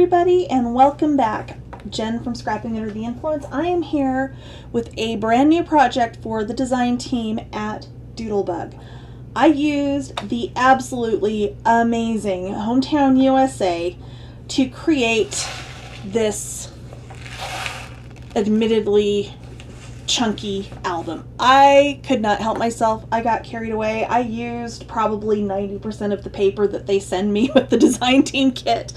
everybody, and welcome back. Jen from Scrapping Under the Influence. I am here with a brand new project for the design team at Doodlebug. I used the absolutely amazing Hometown USA to create this admittedly chunky album. I could not help myself. I got carried away. I used probably 90% of the paper that they send me with the design team kit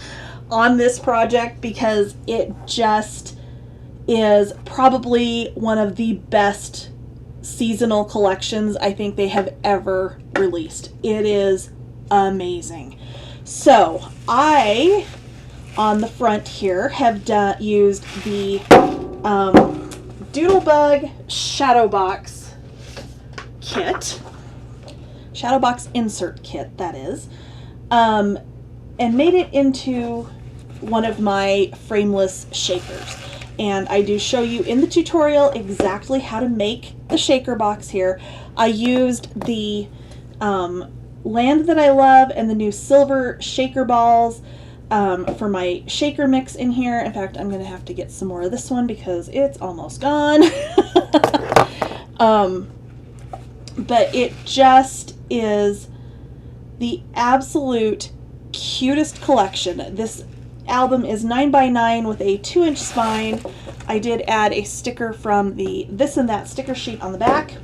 on this project because it just is probably one of the best seasonal collections I think they have ever released. It is amazing. So I, on the front here, have used the Doodlebug Shadowbox kit, Shadowbox Insert Kit, that is, and made it into one of my frameless shakers. And I do show you in the tutorial exactly how to make the shaker box here. I used the Land That I Love and the new silver shaker balls for my shaker mix in here. In fact, I'm going to have to get some more of this one because it's almost gone. But it just is the absolute cutest collection. This album is 9x9 with a 2-inch spine. I did add a sticker from the This and That sticker sheet on the back.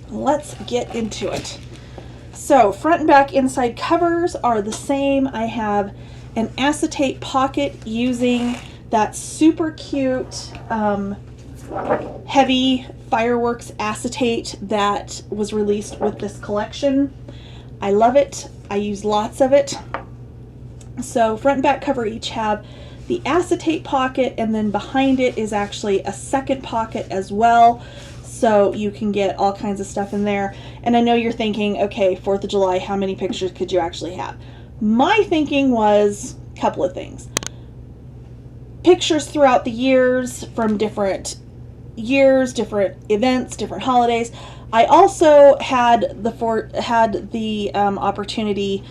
Let's get into it. So front and back inside covers are the same. I have an acetate pocket using that super cute heavy fireworks acetate that was released with this collection. I love it. I use lots of it. So front and back cover each have the acetate pocket, and then behind it is actually a second pocket as well, so you can get all kinds of stuff in there. And I know you're thinking, okay, 4th of July, how many pictures could you actually have? My thinking was a couple of things. Pictures throughout the years from different years, different events, different holidays. I also had the opportunity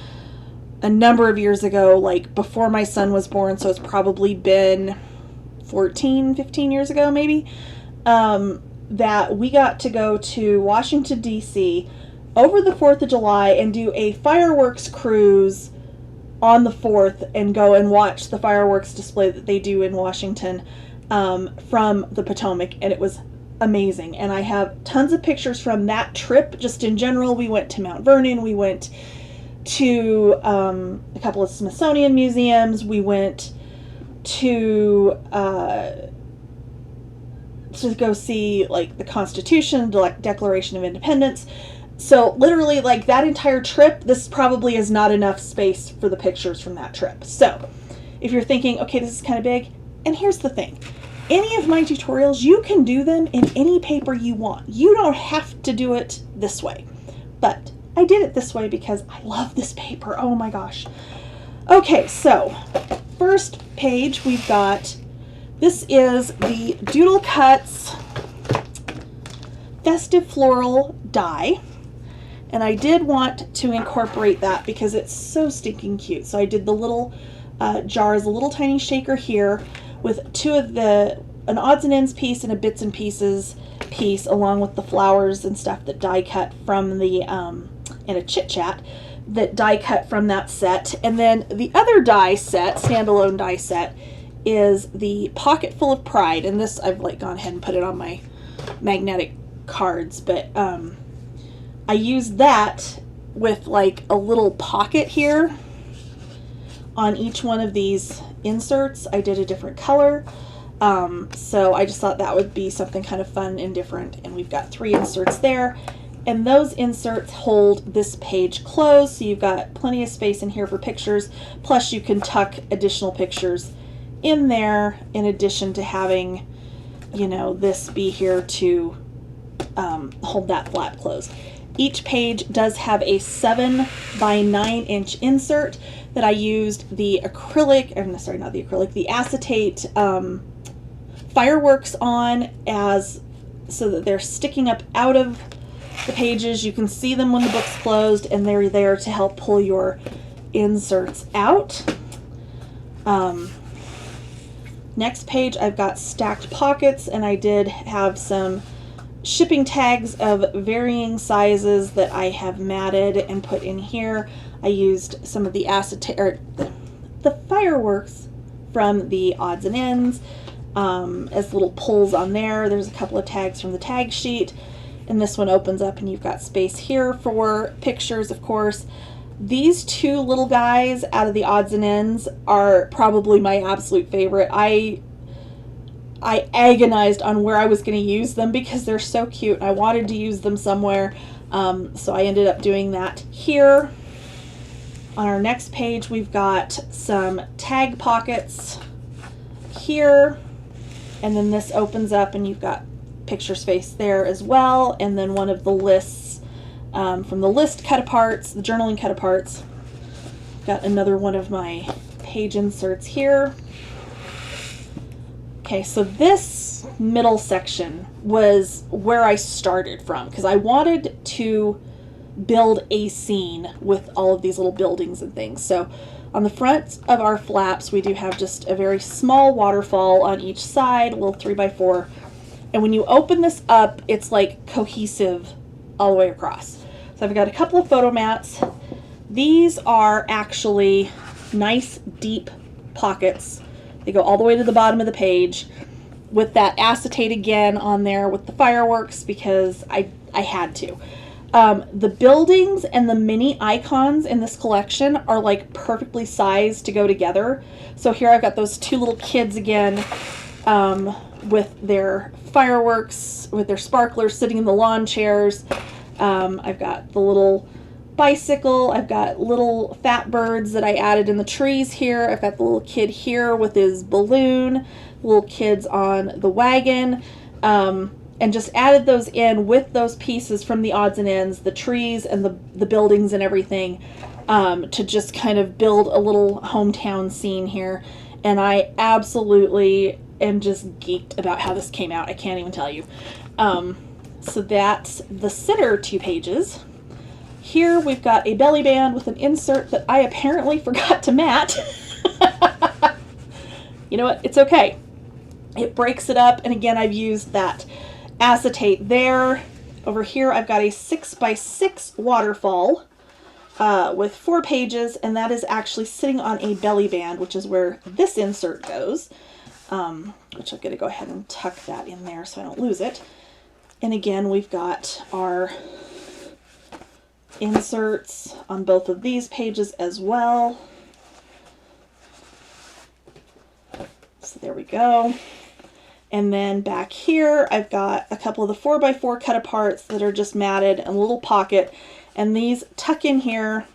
a number of years ago, like before my son was born, so it's probably been 15 years ago maybe, that we got to go to Washington, D.C. over the 4th of July and do a fireworks cruise on the 4th and go and watch the fireworks display that they do in Washington from the Potomac, and it was amazing. And I have tons of pictures from that trip. Just in general, we went to Mount Vernon, we went to a couple of Smithsonian museums, we went to go see like the Constitution, Declaration of Independence. So literally, like, that entire trip, this probably is not enough space for the pictures from that trip. So if you're thinking, okay, this is kind of big, and here's the thing. Any of my tutorials, you can do them in any paper you want. You don't have to do it this way. But I did it this way because I love this paper. Oh my gosh. Okay, so first page we've got, this is the Doodle Cuts Festive Floral Die. And I did want to incorporate that because it's so stinking cute. So I did the little jars, a little tiny shaker here with two of an odds and ends piece and a bits and pieces piece, along with the flowers and stuff that die cut from the, and a chit chat that die cut from that set. And then the other die set, standalone die set, is the Pocket Full of Pride. And this, I've like gone ahead and put it on my magnetic cards, but I used that with like a little pocket here on each one of these inserts. I did a different color, so I just thought that would be something kind of fun and different. And we've got 3 inserts there, and those inserts hold this page closed, so you've got plenty of space in here for pictures, plus you can tuck additional pictures in there in addition to having, you know, this be here to hold that flap closed. Each page does have a 7x9-inch insert that I used the acrylic, sorry, not the acrylic, the acetate fireworks on, as so that they're sticking up out of the pages. You can see them when the book's closed, and they're there to help pull your inserts out. Next page, I've got stacked pockets, and I did have some shipping tags of varying sizes that I have matted and put in here. I used some of the acetate, or the fireworks from the odds and ends as little pulls on there. There's a couple of tags from the tag sheet, and this one opens up and you've got space here for pictures, of course. These two little guys out of the odds and ends are probably my absolute favorite. I agonized on where I was going to use them because they're so cute. I wanted to use them somewhere, so I ended up doing that here. On our next page, we've got some tag pockets here, and then this opens up and you've got picture space there as well, and then one of the lists from the list cut-aparts, the journaling cut-aparts. Got another one of my page inserts here. Okay, so this middle section was where I started from because I wanted to build a scene with all of these little buildings and things. So on the front of our flaps, we do have just a very small waterfall on each side, a little 3x4. And when you open this up, it's like cohesive all the way across. So I've got a couple of photo mats. These are actually nice deep pockets. They go all the way to the bottom of the page with that acetate again on there with the fireworks because I had to. The buildings and the mini icons in this collection are like perfectly sized to go together. So here I've got those two little kids again with their fireworks, with their sparklers sitting in the lawn chairs. I've got the little bicycle. I've got little fat birds that I added in the trees here. I've got the little kid here with his balloon, little kids on the wagon, and just added those in with those pieces from the odds and ends, the trees and the buildings and everything, to just kind of build a little hometown scene here. And I absolutely am just geeked about how this came out. I can't even tell you. So that's the center 2 pages. Here we've got a belly band with an insert that I apparently forgot to mat. You know what? It's okay. It breaks it up, and again, I've used that acetate there. Over here, I've got a 6x6 waterfall with 4 pages, and that is actually sitting on a belly band, which is where this insert goes, which I'm going to go ahead and tuck that in there so I don't lose it. And again, we've got our inserts on both of these pages as well. So there we go. And then back here, I've got a couple of the 4x4 cut aparts that are just matted and a little pocket. And these tuck in here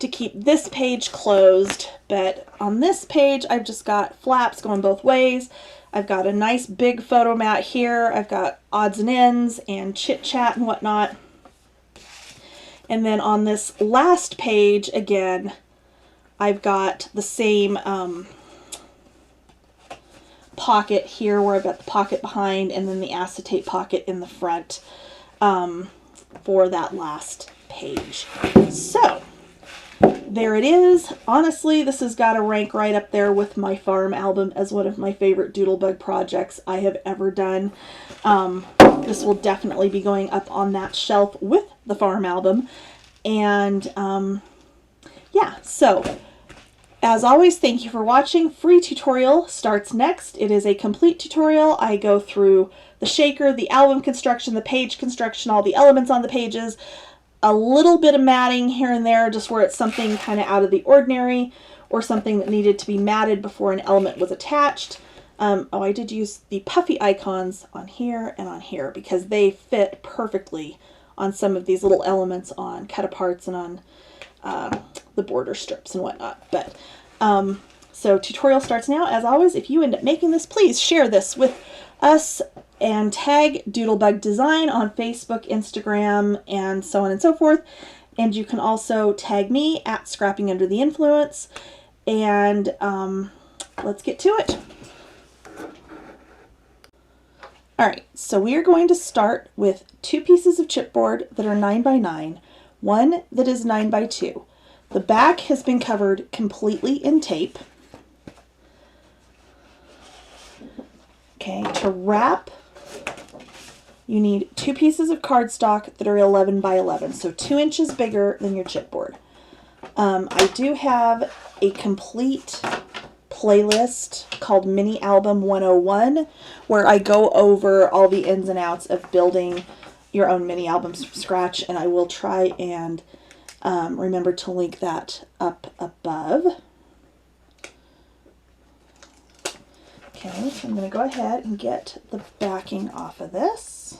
to keep this page closed. But on this page, I've just got flaps going both ways. I've got a nice big photo mat here. I've got odds and ends and chit chat and whatnot. And then on this last page, again, I've got the same pocket here where I've got the pocket behind and then the acetate pocket in the front for that last page. So there it is. Honestly, this has got to rank right up there with my farm album as one of my favorite Doodlebug projects I have ever done. This will definitely be going up on that shelf with the farm album. And yeah, so as always, thank you for watching. Free tutorial starts next. It is a complete tutorial. I go through the shaker, the album construction, the page construction, all the elements on the pages, a little bit of matting here and there, just where it's something kind of out of the ordinary or something that needed to be matted before an element was attached. Oh, I did use the puffy icons on here and on here because they fit perfectly on some of these little elements on cut aparts and on the border strips and whatnot. But so tutorial starts now. As always, if you end up making this, please share this with us and tag Doodlebug Design on Facebook, Instagram, and so on and so forth. And you can also tag me at Scrapping Under the Influence. And let's get to it. Alright, so we are going to start with 2 pieces of chipboard that are 9x9, one that is 9x2. The back has been covered completely in tape. Okay, to wrap, you need 2 pieces of cardstock that are 11 by 11, so 2 inches bigger than your chipboard. I do have a complete playlist called Mini Album 101 where I go over all the ins and outs of building your own mini albums from scratch, and I will try and remember to link that up above. Okay, so I'm going to go ahead and get the backing off of this.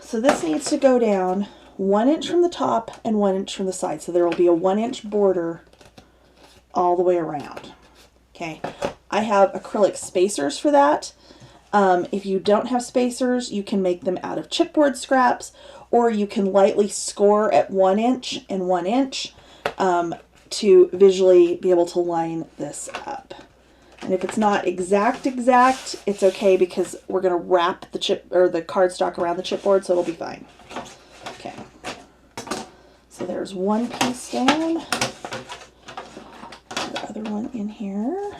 So this needs to go down 1 inch from the top and 1 inch from the side. So there will be a 1 inch border all the way around. Okay, I have acrylic spacers for that. If you don't have spacers, you can make them out of chipboard scraps, or you can lightly score at 1 inch and 1 inch to visually be able to line this up. And if it's not exact, it's okay because we're going to wrap the chip or the cardstock around the chipboard, so it'll be fine. Okay. So there's one piece down. The other one in here.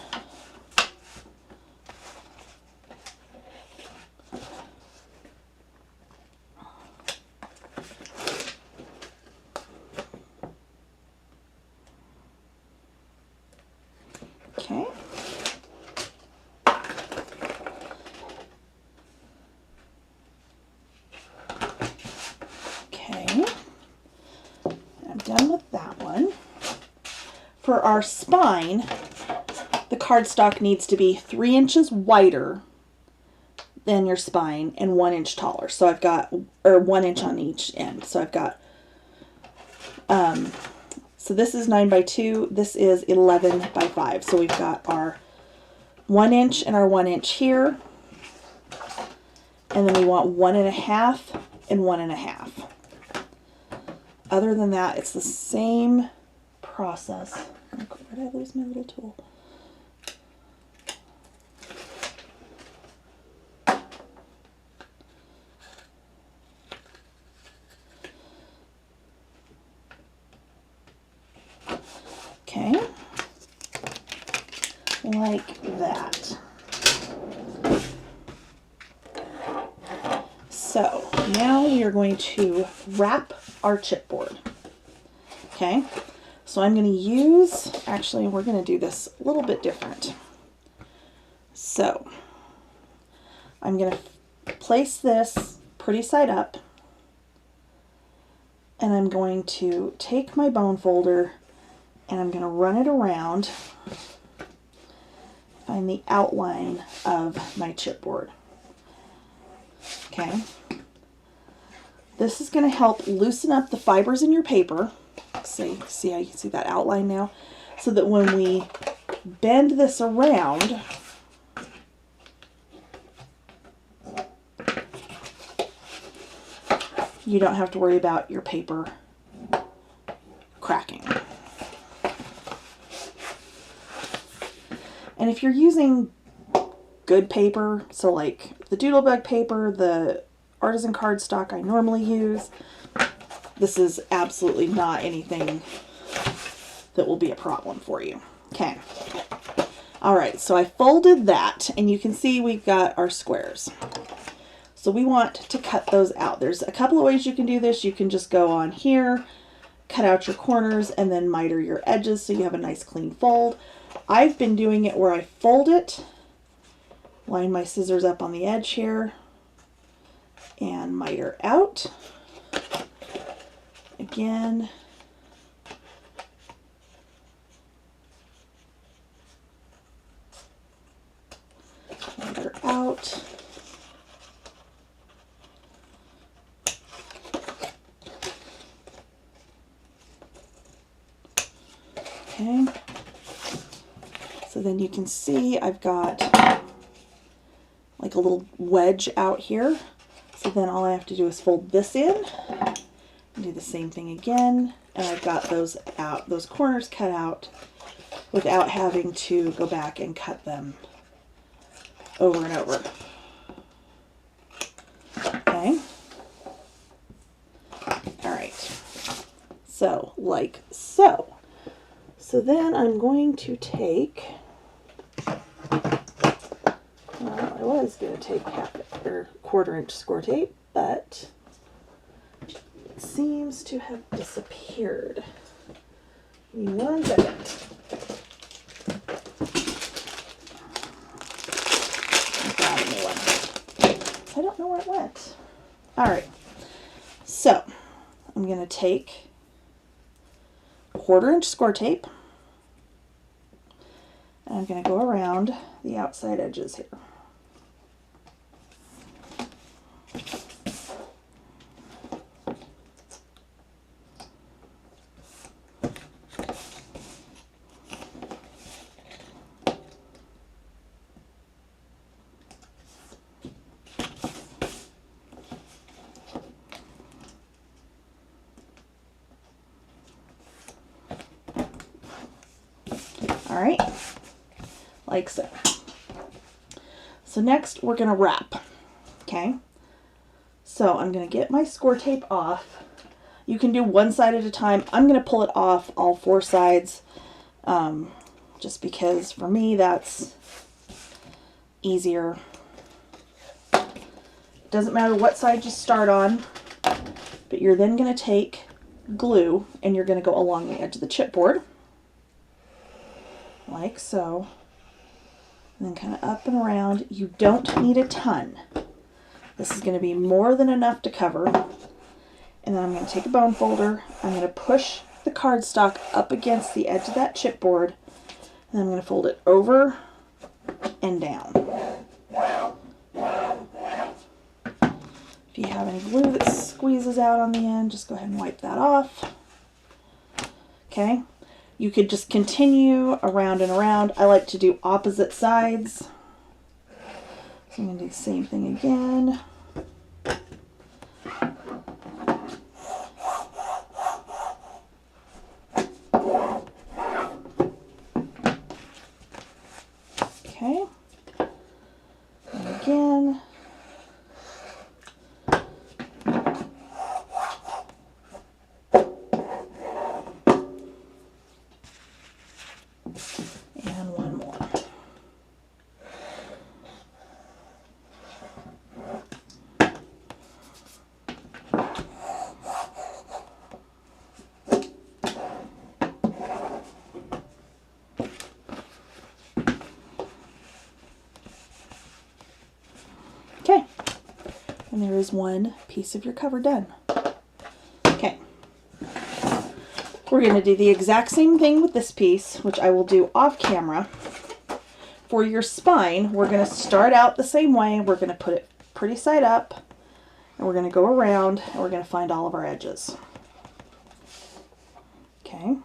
Okay. Okay. I'm done with that one. For our spine, the cardstock needs to be 3 inches wider than your spine and 1 inch taller. So I've got, or 1 inch on each end. So I've got, so this is 9 by 2. This is 11 by 5. So we've got our 1 inch and our 1 inch here. And then we want 1.5 and 1.5. Other than that, it's the same process. Where did I lose my little tool? Okay, like that. So now we are going to wrap our chipboard. Okay, so I'm going to use, actually we're going to do this a little bit different. So I'm going to place this pretty side up, and I'm going to take my bone folder and I'm going to run it around, find the outline of my chipboard. Okay. This is going to help loosen up the fibers in your paper. See how you can see that outline now? So that when we bend this around, you don't have to worry about your paper cracking. And if you're using good paper, so like the Doodlebug paper, the artisan cardstock I normally use, this is absolutely not anything that will be a problem for you. Okay. Alright, so I folded that, and you can see we've got our squares. So we want to cut those out. There's a couple of ways you can do this. You can just go on here, cut out your corners, and then miter your edges so you have a nice clean fold. I've been doing it where I fold it, line my scissors up on the edge here, and miter out. Again, miter out. Okay. So then you can see I've got like a little wedge out here. So then all I have to do is fold this in and do the same thing again. And I've got those out, those corners cut out without having to go back and cut them over and over. Okay. So, like so. So then I'm going to take, well, I was going to take half or 1/4 inch score tape, but it seems to have disappeared. Give me 1 second. I don't know where it went. All right, so I'm going to take 1/4 inch score tape, and I'm going to go around the outside edges here. All right, like so. So next we're going to wrap, okay? So I'm going to get my score tape off. You can do one side at a time. I'm going to pull it off all 4 sides, just because for me that's easier. Doesn't matter what side you start on, but you're then going to take glue and you're going to go along the edge of the chipboard, like so, and then kind of up and around. You don't need a ton. This is going to be more than enough to cover. And then I'm going to take a bone folder. I'm going to push the cardstock up against the edge of that chipboard, and I'm going to fold it over and down. If you have any glue that squeezes out on the end, just go ahead and wipe that off. Okay. You could just continue around and around. I like to do opposite sides. So I'm going to do the same thing again. Okay. And again. And one more. Okay, and there is one piece of your cover done. Okay, we're going to do the exact same thing with this piece, which I will do off camera. For your spine, we're going to start out the same way. We're going to put it pretty side up, and we're going to go around, and we're going to find all of our edges. Okay.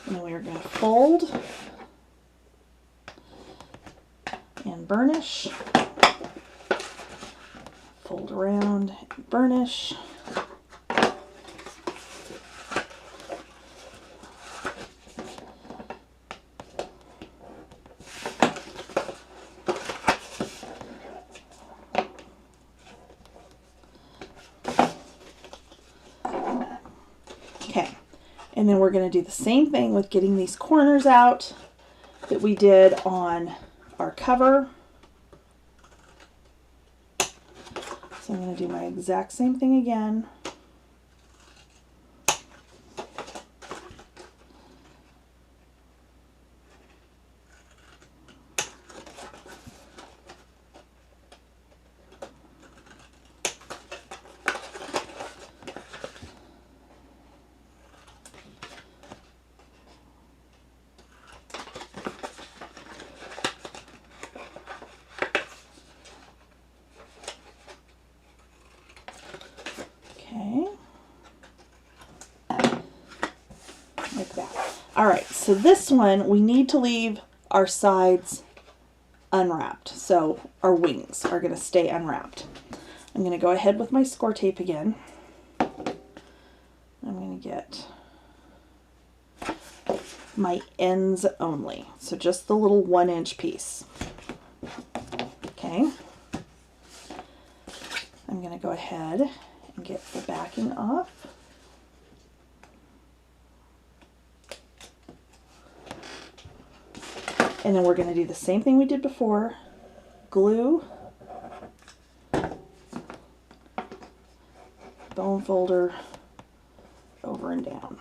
And then we are going to fold and burnish, fold around, and burnish. Okay, and then we're going to do the same thing with getting these corners out that we did on our cover. So I'm going to do my exact same thing again. Like that. All right, so this one we need to leave our sides unwrapped. So our wings are going to stay unwrapped. I'm going to go ahead with my score tape again. I'm going to get my ends only. So just the little 1-inch piece. Okay. going to go ahead and get the backing off. And then we're going to do the same thing we did before. Glue, bone folder over and down.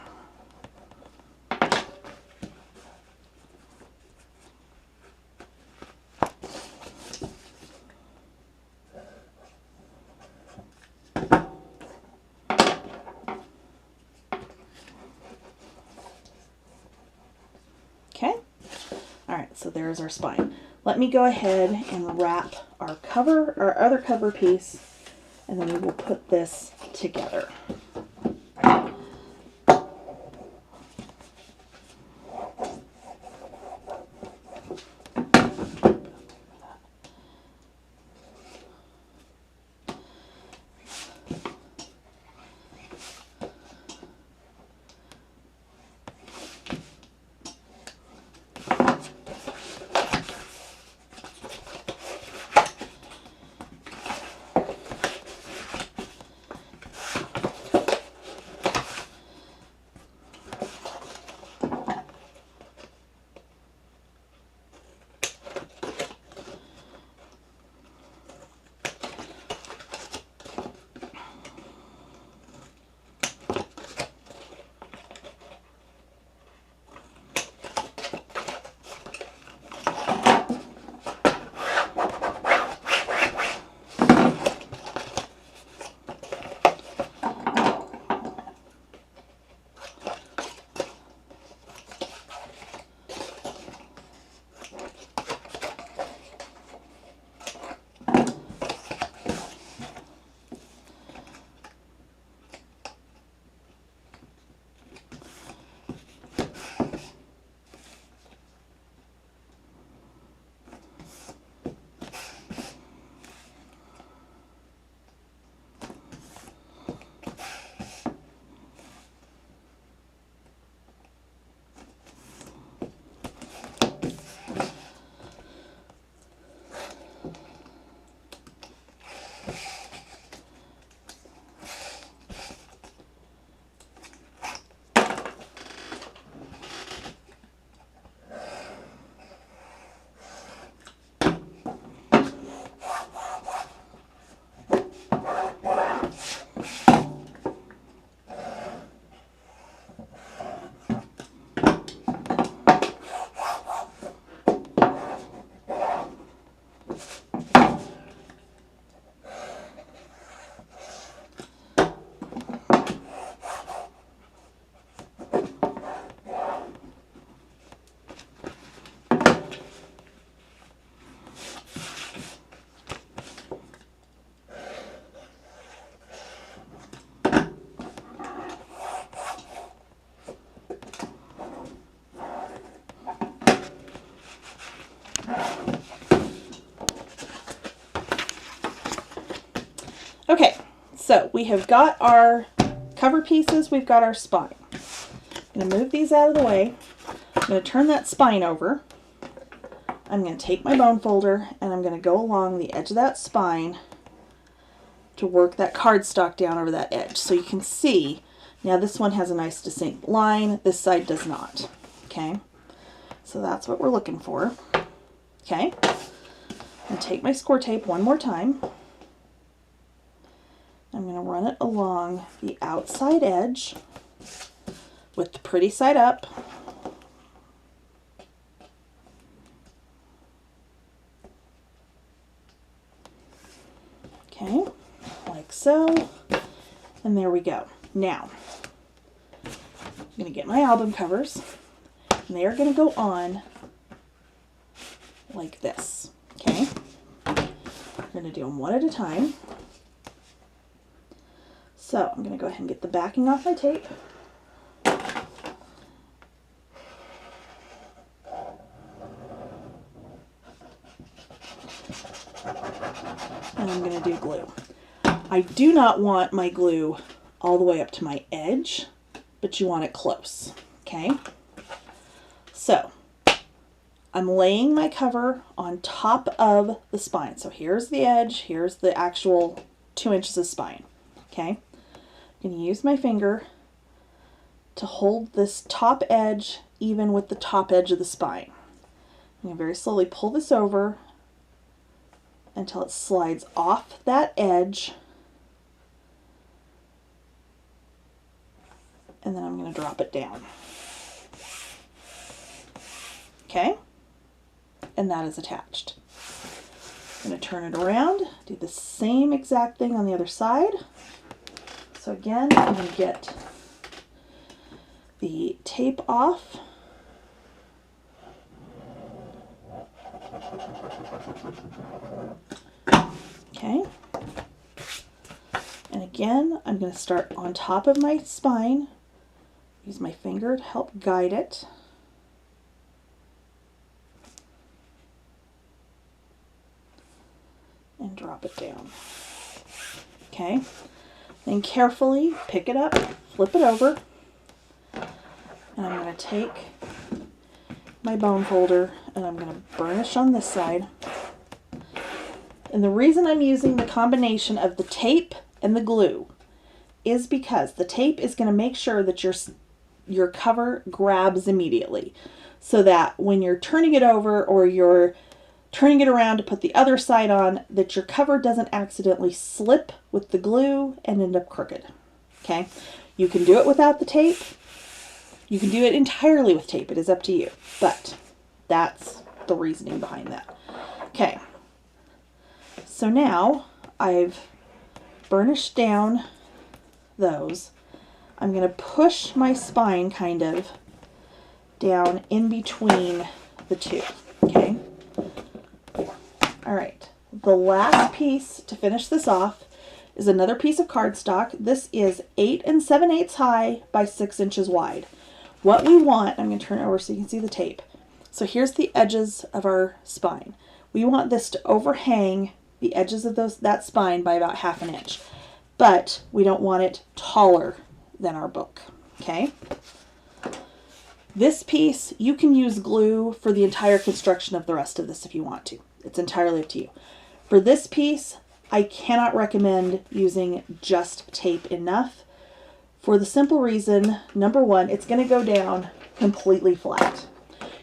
Okay. All right, so there's our spine. Let me go ahead and wrap our other cover piece, and then we will put this together. Okay, so we have got our cover pieces, we've got our spine. I'm going to move these out of the way. I'm going to turn that spine over. I'm going to take my bone folder and I'm going to go along the edge of that spine to work that cardstock down over that edge. So you can see, now this one has a nice distinct line, this side does not. Okay, so that's what we're looking for. Okay, I'm going to take my score tape one more time. I'm going to run it along the outside edge with the pretty side up. Okay, like so. And there we go. Now, I'm going to get my album covers, and they are going to go on like this. Okay, we're going to do them one at a time. So I'm going to go ahead and get the backing off my tape. And I'm going to do glue. I do not want my glue all the way up to my edge, but you want it close. Okay? So I'm laying my cover on top of the spine. So here's the edge, here's the actual 2 inches of spine. Okay, I'm going to use my finger to hold this top edge even with the top edge of the spine. I'm going to very slowly pull this over until it slides off that edge, and then I'm going to drop it down. Okay, and that is attached. I'm going to turn it around, do the same exact thing on the other side. So again, I'm going to get the tape off. Okay, and again, I'm going to start on top of my spine, use my finger to help guide it. And drop it down. Okay, then carefully pick it up, flip it over, and I'm going to take my bone folder and I'm going to burnish on this side. And the reason I'm using the combination of the tape and the glue is because the tape is going to make sure that your cover grabs immediately, so that when you're turning it over or you're turning it around to put the other side on, that your cover doesn't accidentally slip with the glue and end up crooked. Okay, you can do it without the tape. You can do it entirely with tape. It is up to you, but that's the reasoning behind that. Okay, so now I've burnished down those. I'm going to push my spine kind of down in between the two. Okay. All right. The last piece to finish this off is another piece of cardstock. This is 8 7/8 high by 6 inches wide. What we want, I'm going to turn it over so you can see the tape. So here's the edges of our spine. We want this to overhang the edges of that spine by about 1/2 inch, but we don't want it taller than our book. Okay. This piece, you can use glue for the entire construction of the rest of this if you want to. It's entirely up to you. For this piece, I cannot recommend using just tape enough, for the simple reason, number one, it's going to go down completely flat.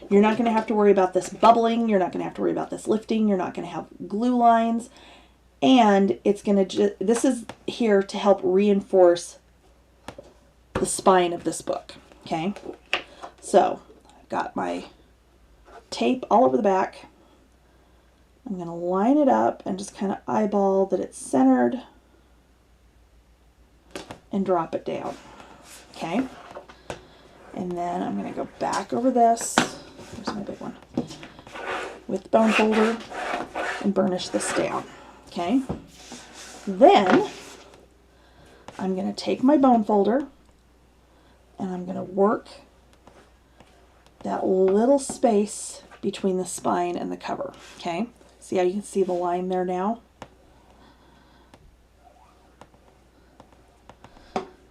You're not going to have to worry about this bubbling. You're not going to have to worry about this lifting. You're not going to have glue lines. And it's going to, this is here to help reinforce the spine of this book. Okay. So I've got my tape all over the back. I'm going to line it up and just kind of eyeball that it's centered and drop it down. Okay. And then I'm going to go back over this. Here's my big one. With the bone folder and burnish this down. Okay. Then I'm going to take my bone folder and I'm going to work that little space between the spine and the cover. Okay. See how you can see the line there now?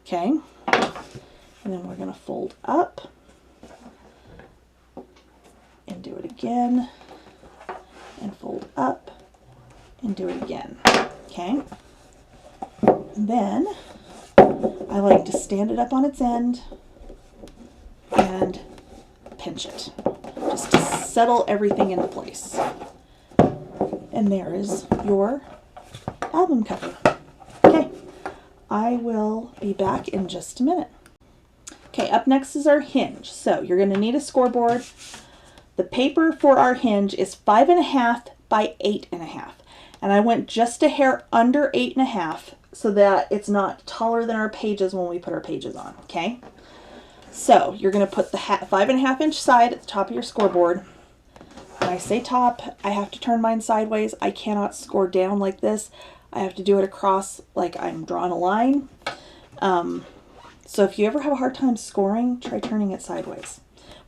Okay. And then we're going to fold up and do it again, and fold up and do it again. Okay. And then I like to stand it up on its end and pinch it, just to settle everything into place. And there is your album cover. Okay, I will be back in just a minute. Okay, up next is our hinge. So you're going to need a scoreboard. The paper for our hinge is 5.5 by 8.5. And I went just a hair under 8.5 so that it's not taller than our pages when we put our pages on. Okay, so you're going to put the 5.5 inch side at the top of your scoreboard. When I say top, I have to turn mine sideways. I cannot score down like this. I have to do it across like I'm drawing a line. So if you ever have a hard time scoring, try turning it sideways.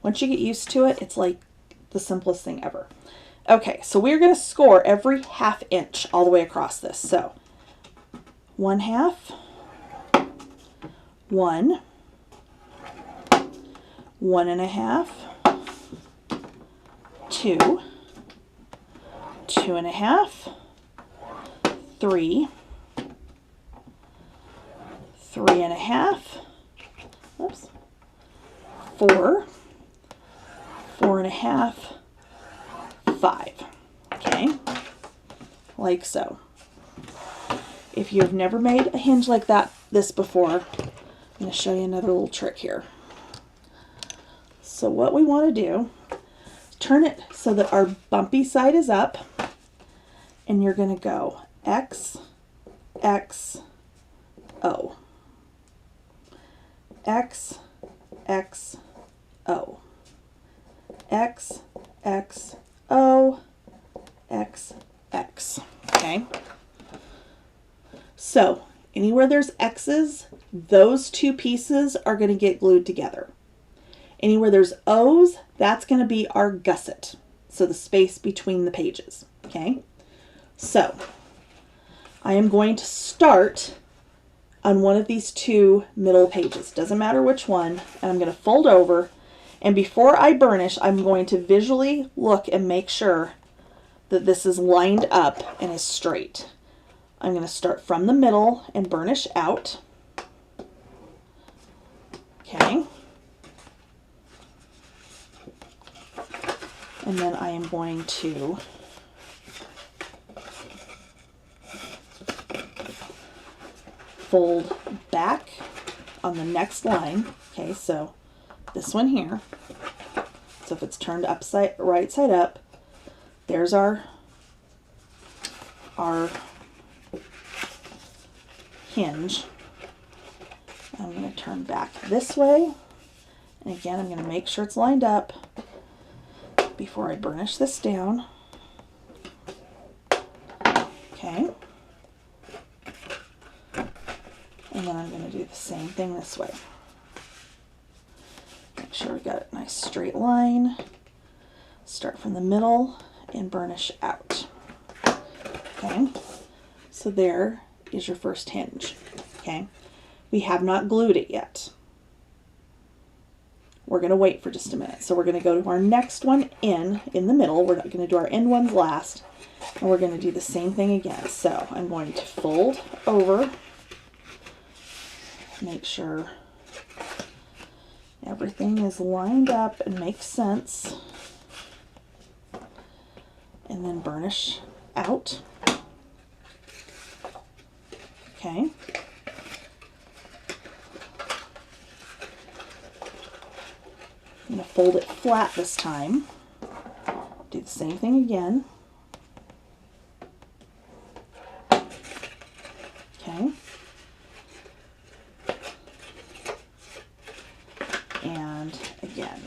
Once you get used to it, it's like the simplest thing ever. Okay, so we're going to score every 1/2 inch all the way across this. So 1/2, 1, 1.5, 2, 2.5, 3, 3.5, oops, 4, 4.5, 5, okay, like so. If you've never made a hinge like this before, I'm going to show you another little trick here. So what we want to do, turn it so that our bumpy side is up, and you're going to go X, X, O. X, X, O. X, X, O, X, X. Okay? So, anywhere there's X's, those two pieces are going to get glued together. Anywhere there's O's, that's going to be our gusset. So the space between the pages. Okay? So, I am going to start on one of these two middle pages. Doesn't matter which one. And I'm going to fold over. And before I burnish, I'm going to visually look and make sure that this is lined up and is straight. I'm going to start from the middle and burnish out. Okay. And then I am going to fold back on the next line. Okay, so this one here. So if it's turned right side up, there's our hinge. I'm going to turn back this way, and again I'm going to make sure it's lined up before I burnish this down. Okay, and then I'm going to do the same thing this way. Make sure we got a nice straight line. Start from the middle and burnish out. Okay, so there is your first hinge. Okay, we have not glued it yet. We're going to wait for just a minute. So we're going to go to our next one in the middle. We're not going to do our end ones last, and we're going to do the same thing again. So I'm going to fold over, make sure everything is lined up and makes sense, and then burnish out. Okay. I'm going to fold it flat this time. Do the same thing again. Okay. And again.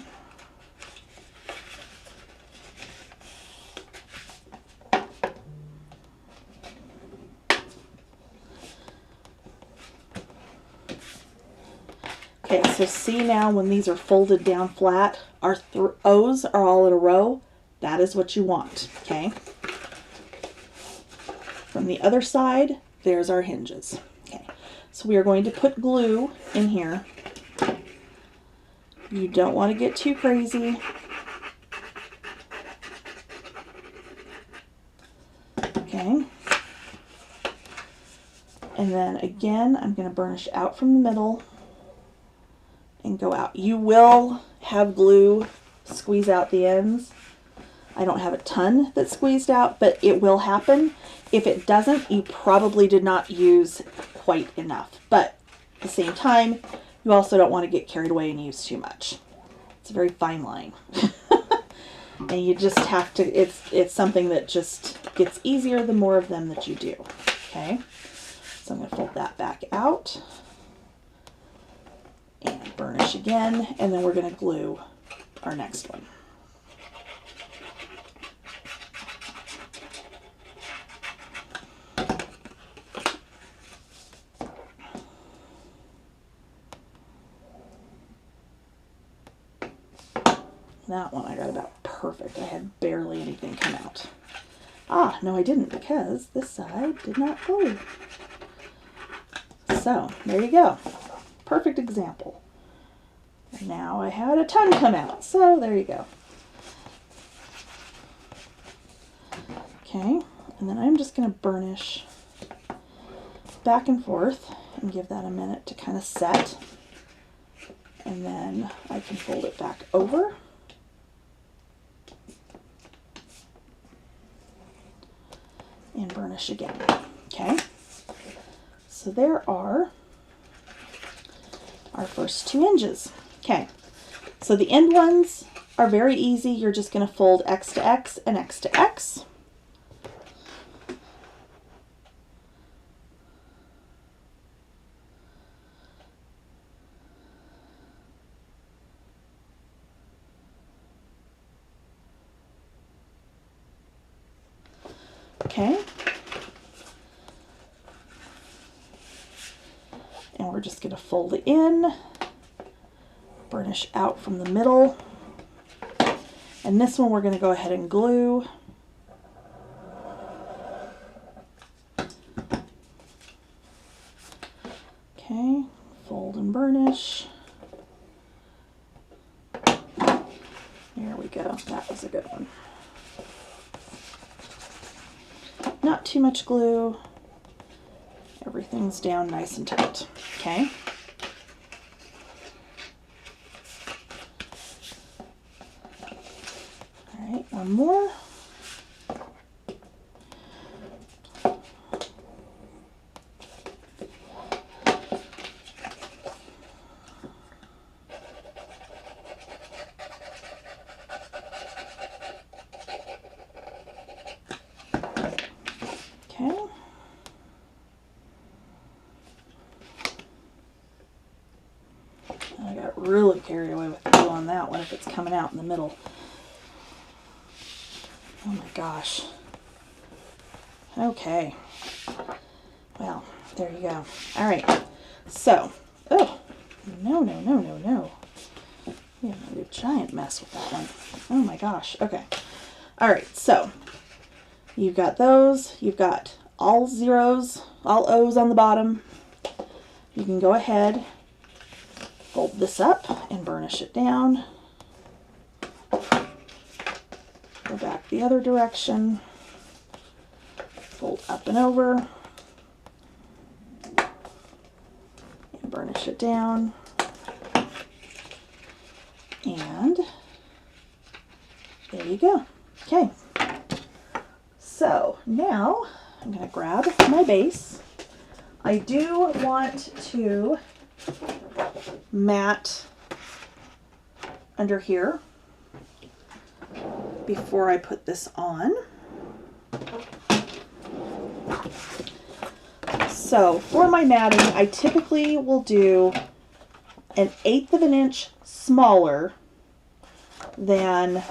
Okay, so see now when these are folded down flat, our O's are all in a row. That is what you want, okay? From the other side, there's our hinges. Okay, so we are going to put glue in here. You don't want to get too crazy. Okay. And then again, I'm going to burnish out from the middle and go out. You will have glue squeeze out the ends. I don't have a ton that's squeezed out, but it will happen. If it doesn't, you probably did not use quite enough. But at the same time, you also don't want to get carried away and use too much. It's a very fine line. And you just have to, it's something that just gets easier the more of them that you do. Okay, so I'm going to fold that back out and burnish again, and then we're going to glue our next one. That one I got about perfect. I had barely anything come out. Ah, no I didn't, because this side did not glue. So, there you go. Perfect example. And now I had a ton come out, so there you go. Okay, and then I'm just going to burnish back and forth and give that a minute to kind of set. And then I can fold it back over. And burnish again. Okay, so there are our first 2 hinges. Okay, so the end ones are very easy. You're just going to fold X to X and X to X. Okay, and we're just going to fold it in, burnish out from the middle, and this one we're going to go ahead and glue. Okay, fold and burnish. There we go, that was a good one. Not too much glue. Everything's down nice and tight. Okay. All right, one more. I got really carried away with glue on that one if it's coming out in the middle. Oh my gosh. Okay. Well, there you go. All right. So, oh, no. We have a giant mess with that one. Oh my gosh. Okay. All right. So, you've got those. You've got all zeros, all O's on the bottom. You can go ahead, fold this up and burnish it down. Go back the other direction. Fold up and over. And burnish it down. And there you go. Okay. So now I'm going to grab my base. I do want to mat under here before I put this on. So for my matting, I typically will do 1/8 of an inch smaller than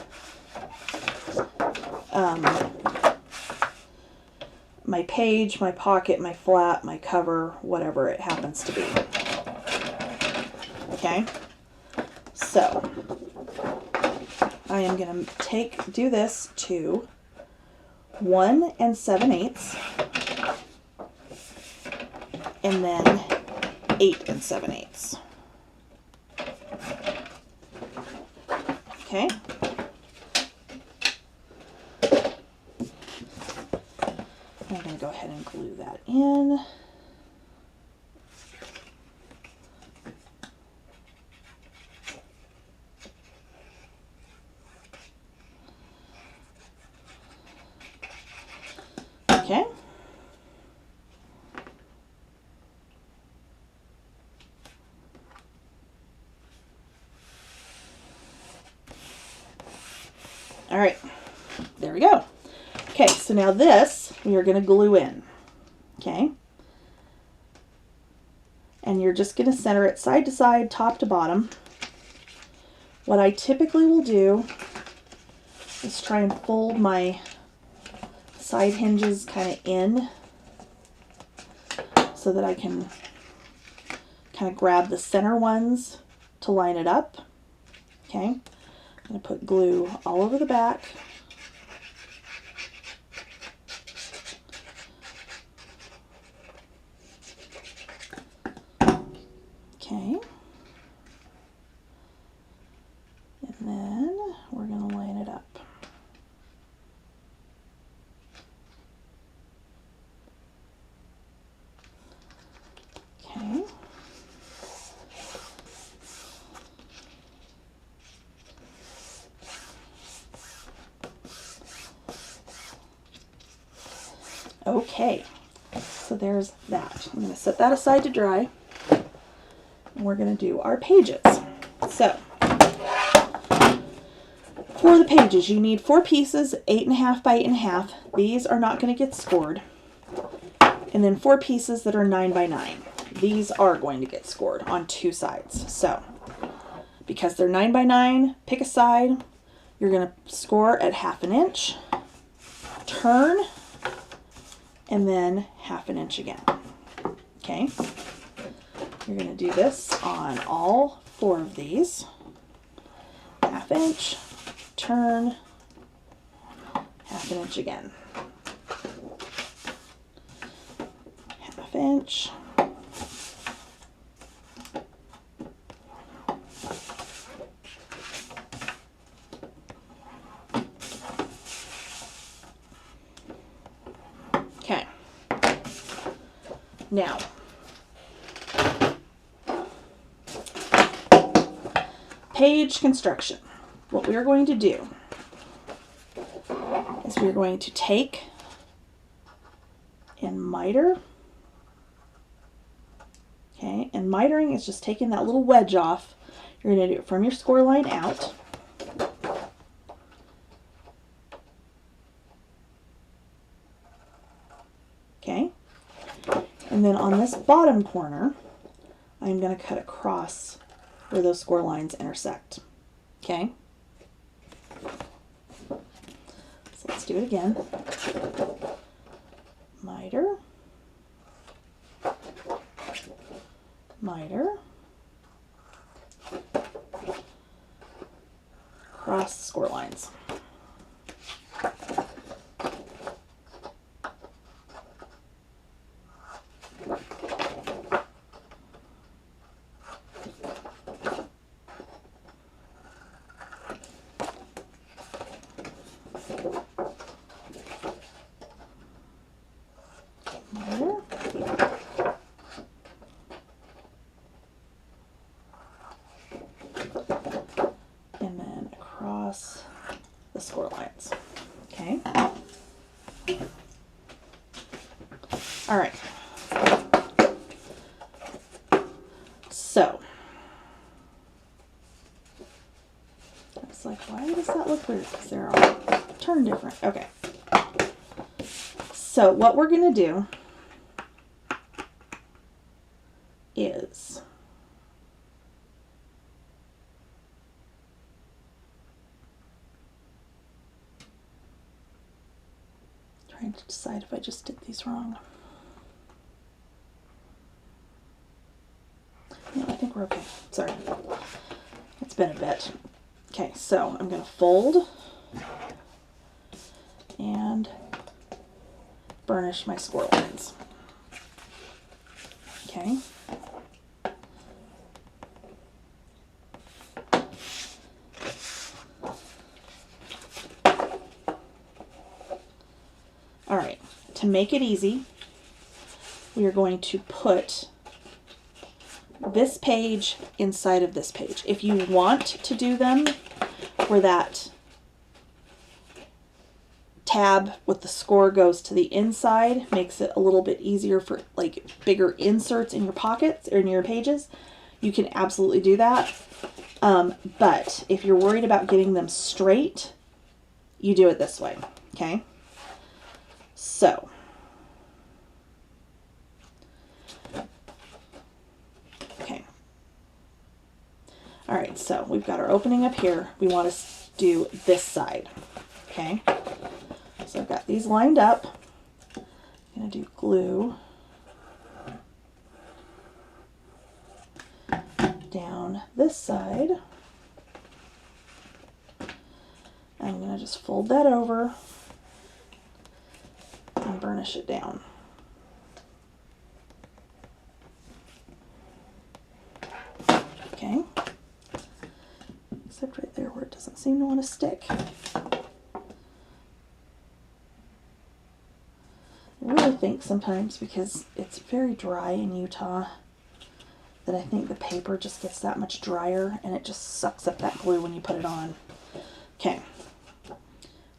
my page, my pocket, my flat, my cover, whatever it happens to be. Okay, so I am going to do this to 1 7/8 and then 8 7/8. Okay. I'm going to go ahead and glue that in. Okay. All right, there we go. Okay, so now this we are going to glue in. Okay. And you're just going to center it side to side, top to bottom. What I typically will do is try and fold my side hinges kind of in so that I can kind of grab the center ones to line it up. Okay, I'm going to put glue all over the back. Okay, and then we're going to line it up. Okay, so there's that. I'm going to set that aside to dry. And we're going to do our pages. So, for the pages, you need 4 pieces, 8.5 by 8.5. These are not going to get scored. And then 4 pieces that are 9 by 9. These are going to get scored on 2 sides. So, because they're 9 by 9, pick a side. You're going to score at 1/2 inch, turn, and then 1/2 inch again. Okay? You're going to do this on all 4 of these. 1/2 inch, turn, 1/2 inch again. 1/2 inch. Okay. Now, page construction. What we're going to do is we're going to take and miter. Okay, and mitering is just taking that little wedge off. You're going to do it from your score line out. Okay, and then on this bottom corner, I'm going to cut across where those score lines intersect. Okay, so let's do it again. Miter, miter, cross score lines. The score lines. Okay. All right. So, it's like, why does that look weird? Because they're all turned different. Okay. So, what we're going to do is trying to decide if I just did these wrong. No, I think we're okay. Sorry. It's been a bit. Okay, so I'm going to fold and burnish my score lines. Okay. All right, to make it easy, we are going to put this page inside of this page. If you want to do them where that tab with the score goes to the inside, makes it a little bit easier for like bigger inserts in your pockets or in your pages, you can absolutely do that. But if you're worried about getting them straight, you do it this way, okay? So, okay. All right, so we've got our opening up here. We want to do this side, okay? So I've got these lined up. I'm going to do glue down this side. I'm going to just fold that over and burnish it down. Okay. Except right there where it doesn't seem to want to stick. I really think sometimes, because it's very dry in Utah, that I think the paper just gets that much drier and it just sucks up that glue when you put it on. Okay.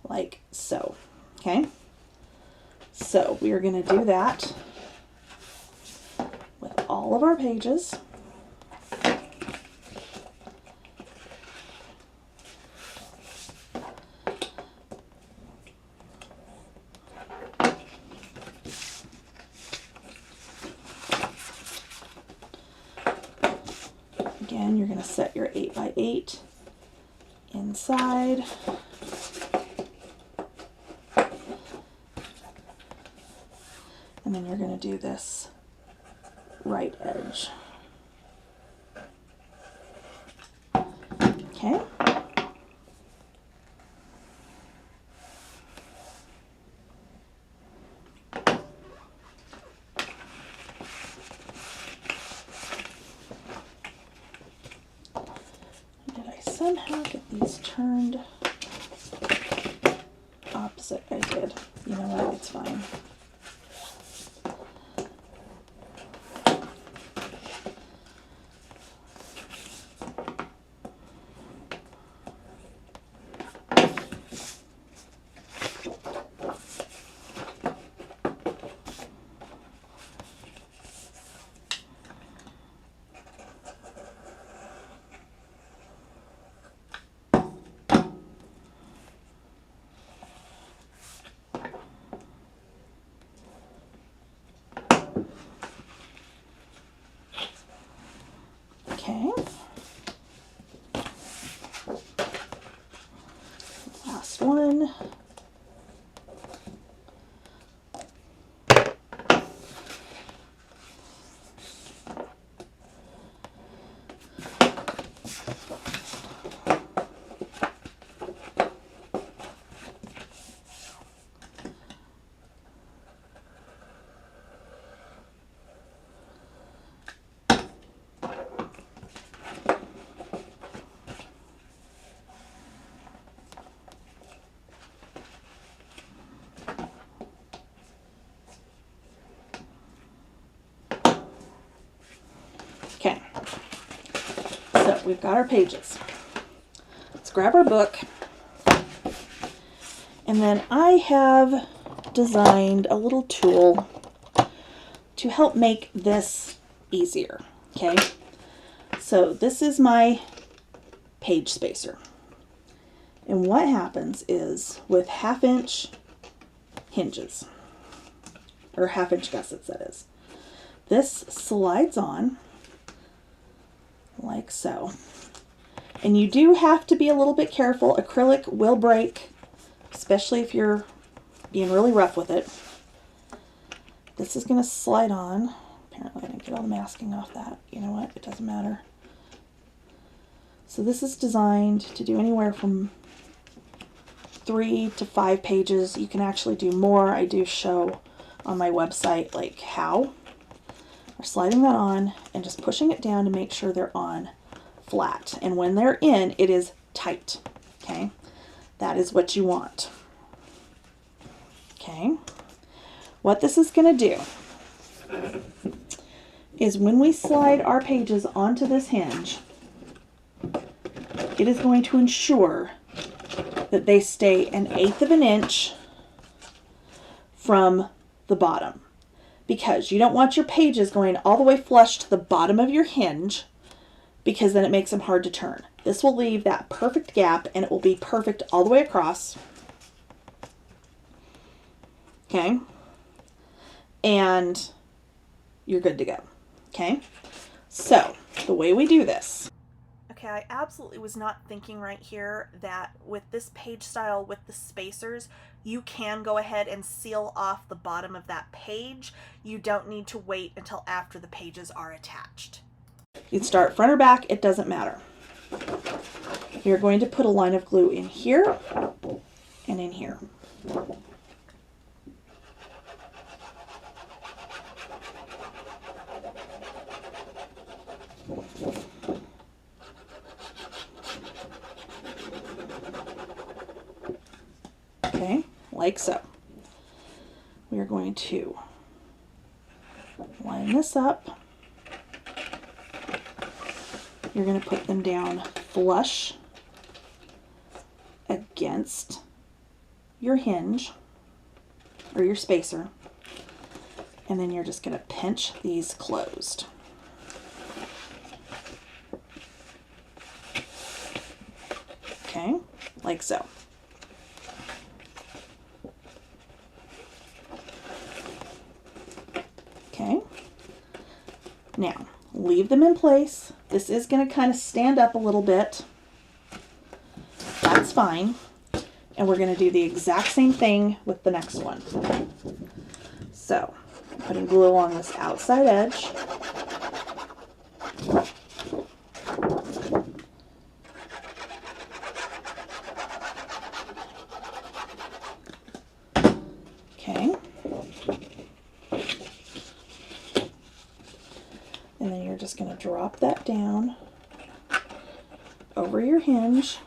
Like so. Okay. So we are going to do that with all of our pages. Again, you're going to set your 8x8 inside. And then you're going to do this right edge. Okay. Did I somehow get these turned opposite? I did. You know what? It's fine. Okay. Last one. Okay, so we've got our pages. Let's grab our book. And then I have designed a little tool to help make this easier. Okay, so this is my page spacer. And what happens is with 1/2 inch hinges, or 1/2 inch gussets, that is, this slides on like so. And you do have to be a little bit careful. Acrylic will break, especially if you're being really rough with it. This is going to slide on. Apparently I didn't get all the masking off that. You know what? It doesn't matter. So this is designed to do anywhere from 3 to 5 pages. You can actually do more. I do show on my website like how. We're sliding that on and just pushing it down to make sure they're on flat. And when they're in, it is tight. Okay, that is what you want. Okay, what this is going to do is when we slide our pages onto this hinge, it is going to ensure that they stay 1/8 of an inch from the bottom, because you don't want your pages going all the way flush to the bottom of your hinge, because then it makes them hard to turn. This will leave that perfect gap and it will be perfect all the way across. Okay, and you're good to go. Okay, so the way we do this. Okay, I absolutely was not thinking right here that with this page style with the spacers, you can go ahead and seal off the bottom of that page. You don't need to wait until after the pages are attached. You'd start front or back, it doesn't matter. You're going to put a line of glue in here and in here. Okay, like so. We are going to line this up. You're going to put them down flush against your hinge. or your spacer, and then you're just going to pinch these closed. Okay, like so. Okay, now leave them in place. This is going to kind of stand up a little bit. That's fine. And we're going to do the exact same thing with the next one. So, I'm putting glue along this outside edge. Okay. And then you're just going to drop that down over your hinge.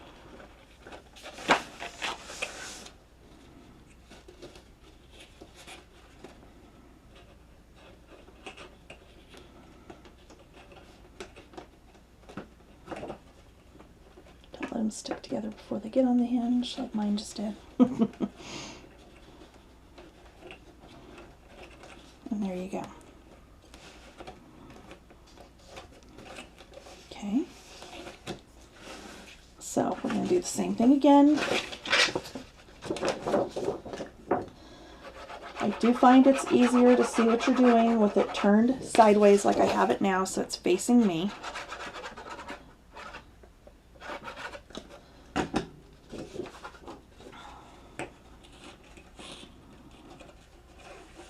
Don't let them stick together before they get on the hinge, like mine just did. And there you go. Okay. So we're going to do the same thing again. I do find it's easier to see what you're doing with it turned sideways like I have it now, so it's facing me.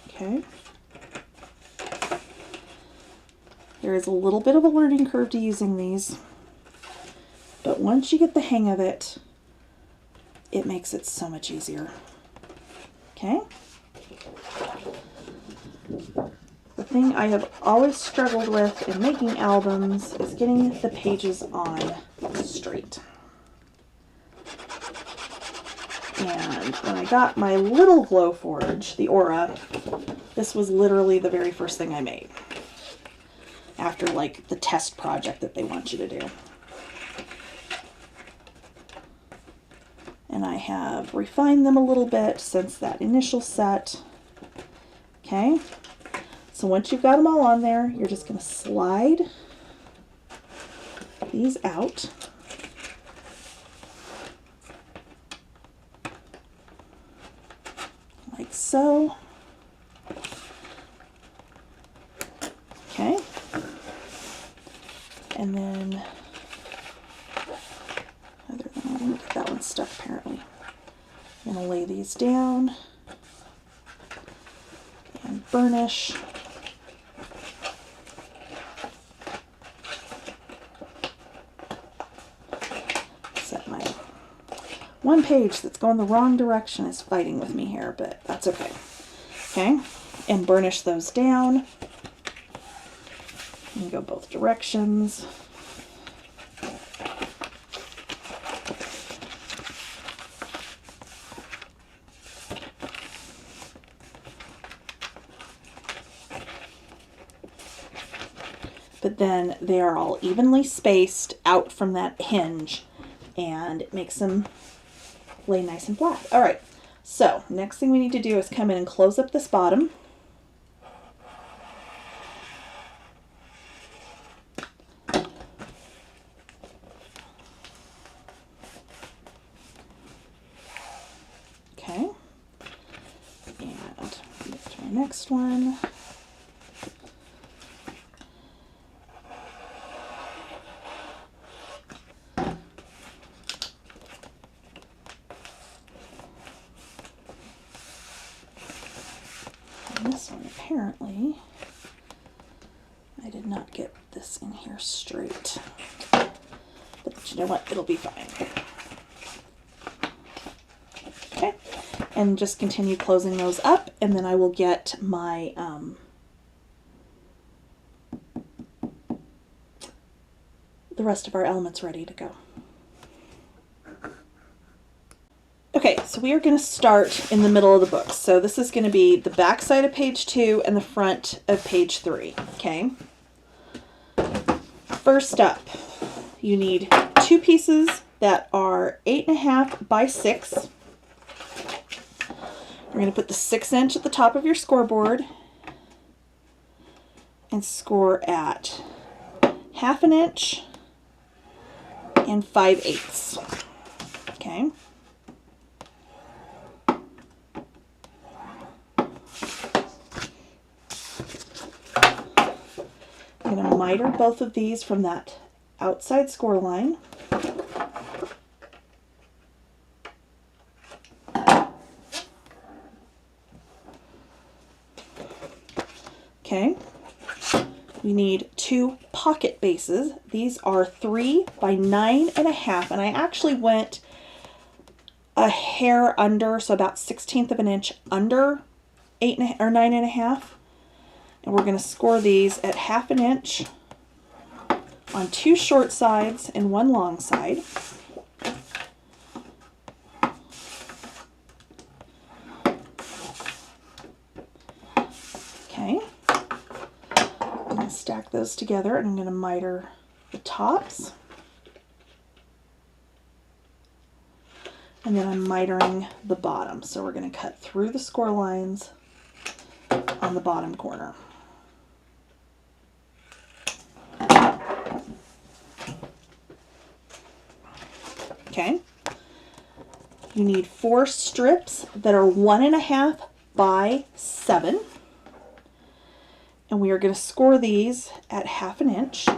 Okay. There is a little bit of a learning curve to using these, but once you get the hang of it, it makes it so much easier. Okay? The thing I have always struggled with in making albums is getting the pages on straight. And when I got my little Glowforge, the Aura, this was literally the very first thing I made after like the test project that they want you to do. And I have refined them a little bit since that initial set. Okay, so once you've got them all on there, you're just going to slide these out. Like so. Okay. And then, other than I didn't get that one stuck apparently. I'm going to lay these down and burnish. Set my one page that's going the wrong direction is fighting with me here, but that's okay. Okay, and burnish those down. And go both directions. But then they are all evenly spaced out from that hinge, and it makes them lay nice and flat. All right, so next thing we need to do is come in and close up this bottom. Okay, and get to our next one. This one, apparently, I did not get this in here straight. But you know what? It'll be fine. Okay. And just continue closing those up, and then I will get my the rest of our elements ready to go. Okay, so we are going to start in the middle of the book. So this is going to be the back side of page 2 and the front of page 3. Okay. First up, you need 2 pieces that are 8.5 by 6. We're going to put the 6" at the top of your scoreboard and score at 1/2 inch and 5/8. Okay. I'm going to miter both of these from that outside score line. Okay. We need 2 pocket bases. These are 3 by 9.5, and I actually went a hair under, so about 1/16 of an inch under 8 or 9.5. And we're going to score these at 1/2 inch on 2 short sides and 1 long side. Okay. I'm going to stack those together, and I'm going to miter the tops. And then I'm mitering the bottom. So we're going to cut through the score lines on the bottom corner. Okay. You need 4 strips that are 1.5 by 7. And we are going to score these at 1/2 inch.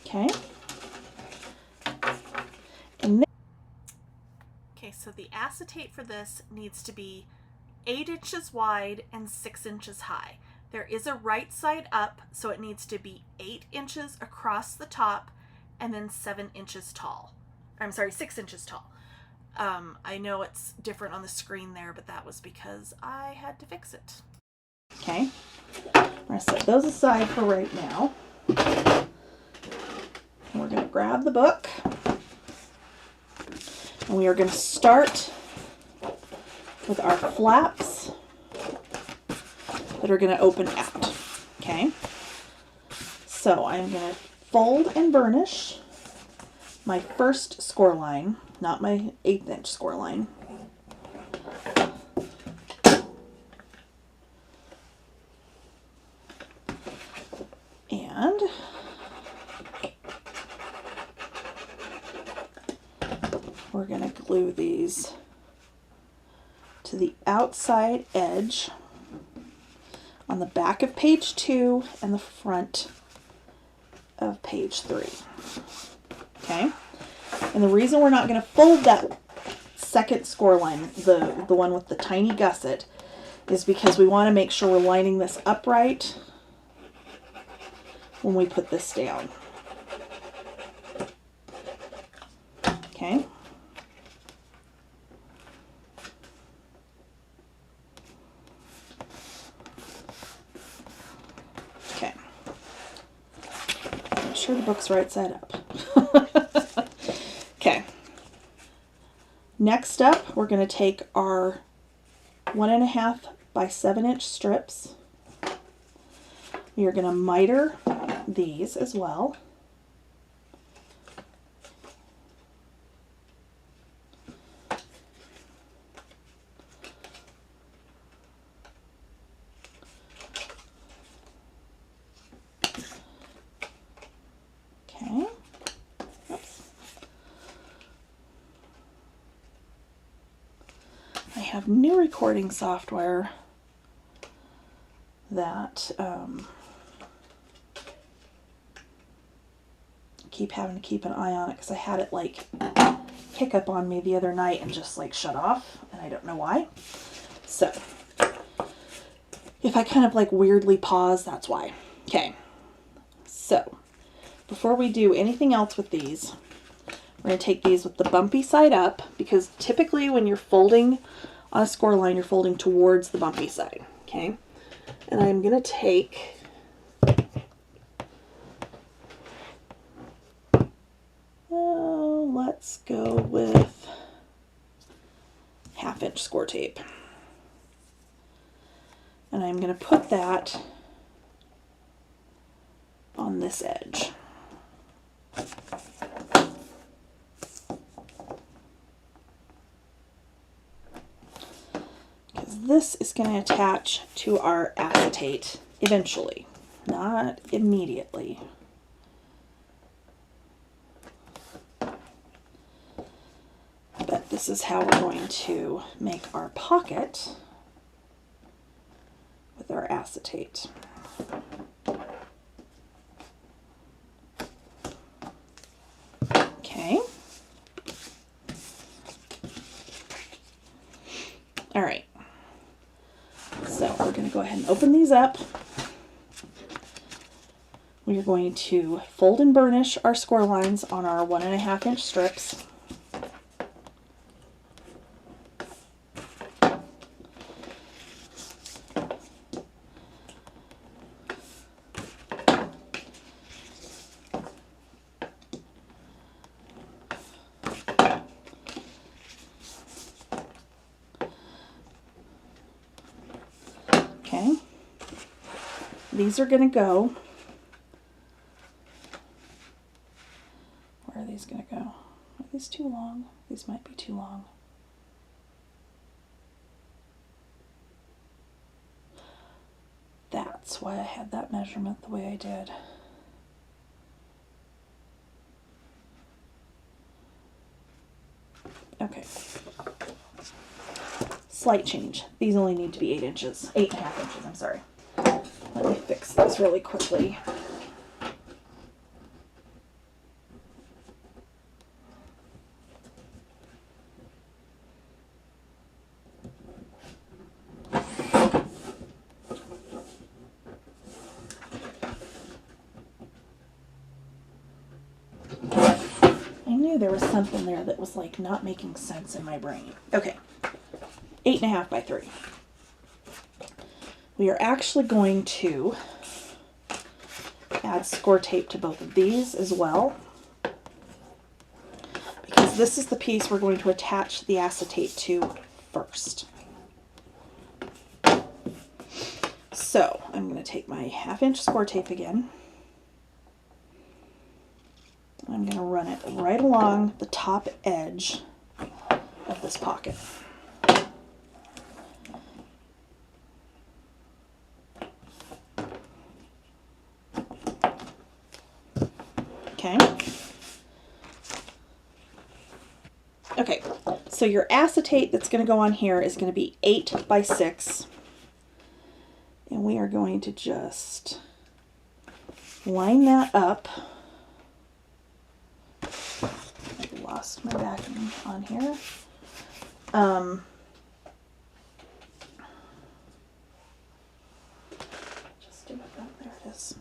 Okay. And then, okay, so the acetate for this needs to be 8 inches wide and 6 inches high. There is a right side up, so it needs to be 8 inches across the top and then 7 inches tall. I'm sorry, 6 inches tall. I know it's different on the screen there, but that was because I had to fix it. Okay, I'm going to set those aside for right now. And we're going to grab the book. And we are going to start with our flaps that are going to open out. Okay, so I'm going to fold and burnish my first score line, not my 1/8 inch score line. And we're going to glue these to the outside edge on the back of page 2 and the front of page 3. Okay, and the reason we're not going to fold that second score line, the one with the tiny gusset, is because we want to make sure we're lining this upright when we put this down. Okay. Okay. Make sure the book's right side up. Okay. Next up, we're going to take our 1.5 by 7 inch strips. We are going to miter these as well. Okay. Oops. I have new recording software that keep having to keep an eye on it because I had it like hiccup on me the other night and just like shut off, and I don't know why. So if I kind of like weirdly pause, that's why. Okay, so before we do anything else with these, we're going to take these with the bumpy side up, because typically when you're folding on a score line, you're folding towards the bumpy side. Okay, and I'm going to take let's go with 1/2 inch score tape. And I'm going to put that on this edge. Because this is going to attach to our acetate eventually, not immediately. But this is how we're going to make our pocket with our acetate. Okay. All right. So we're going to go ahead and open these up. We are going to fold and burnish our score lines on our 1.5 inch strips. Okay, these are going to go, where are these going to go? Are these too long? These might be too long. That's why I had that measurement the way I did. Okay. Slight change. These only need to be 8 inches. 8.5 inches, I'm sorry. Let me fix this really quickly. I knew there was something there that was like not making sense in my brain. Okay. 8.5 by 3. We are actually going to add score tape to both of these as well, because this is the piece we're going to attach the acetate to first. So I'm going to take my 1/2 inch score tape again. I'm going to run it right along the top edge of this pocket. Okay. Okay, so your acetate that's going to go on here is going to be 8 by 6. And we are going to just line that up. I lost my backing on here. Just do it. Oh, there it is.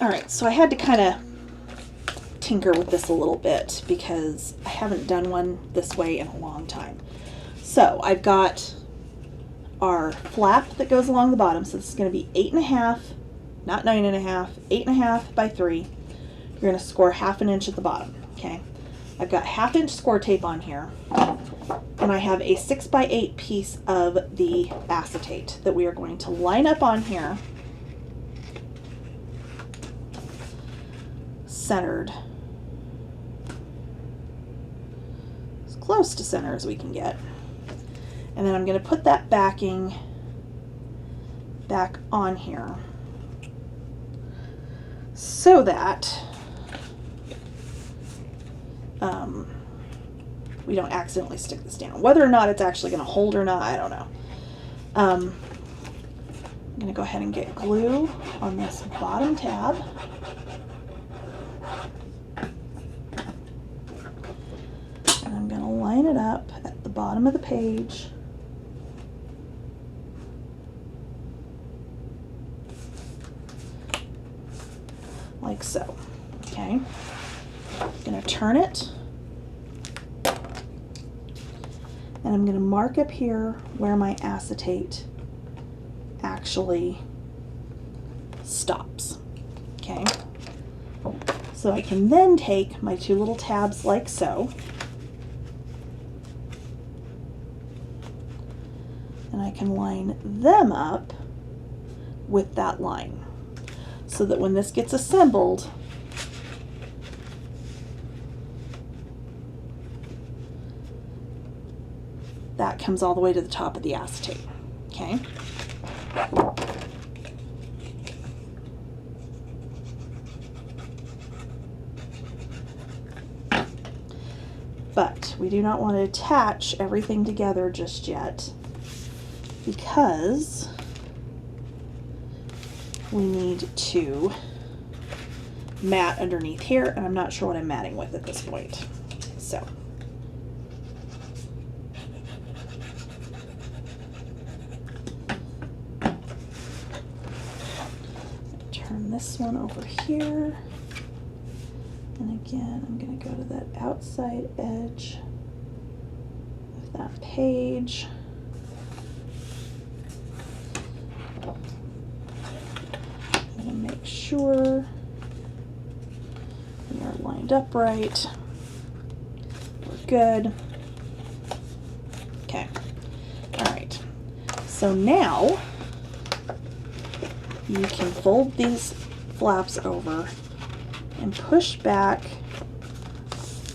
Alright, so I had to kind of tinker with this a little bit because I haven't done one this way in a long time. So I've got our flap that goes along the bottom, so this is going to be 8.5, not 9.5, 8.5 by 3. You're going to score 1/2 inch at the bottom, okay? I've got 1/2 inch score tape on here, and I have a 6 by 8 piece of the acetate that we are going to line up on here, centered, as close to center as we can get. And then I'm going to put that backing back on here so that we don't accidentally stick this down. Whether or not it's actually going to hold or not, I don't know. I'm going to go ahead and get glue on this bottom tab. And I'm going to line it up at the bottom of the page. Like so. Okay. I'm going to turn it. And I'm going to mark up here where my acetate actually stops. Okay. So I can then take my two little tabs like so. And I can line them up with that line so that when this gets assembled, that comes all the way to the top of the acetate. Okay. But we do not want to attach everything together just yet because we need to mat underneath here, and I'm not sure what I'm matting with at this point. So turn this one over here, and again I'm going to go to that outside edge of that page. I'm going to make sure we are lined up right. We're good. Okay. All right. So now you can fold these flaps over and push back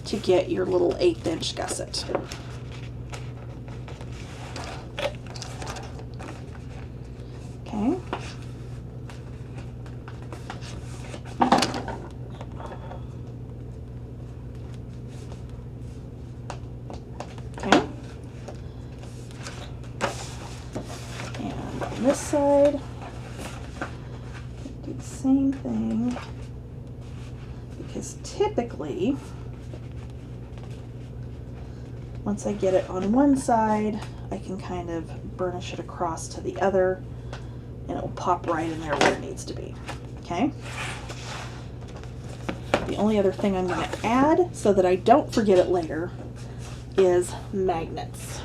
to get your little 1/8 inch gusset. Okay. Okay. And on this side, do the same thing, because typically once I get it on one side, I can kind of burnish it across to the other, and it will pop right in there where it needs to be. Okay. The only other thing I'm going to add so that I don't forget it later is magnets.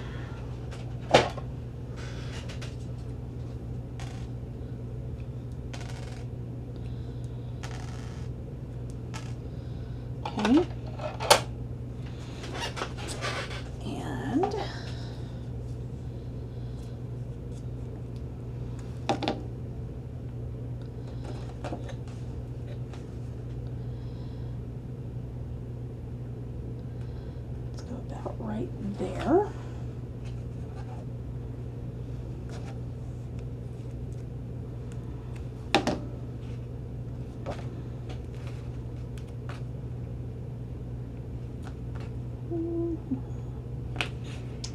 Okay. And let's go about right there.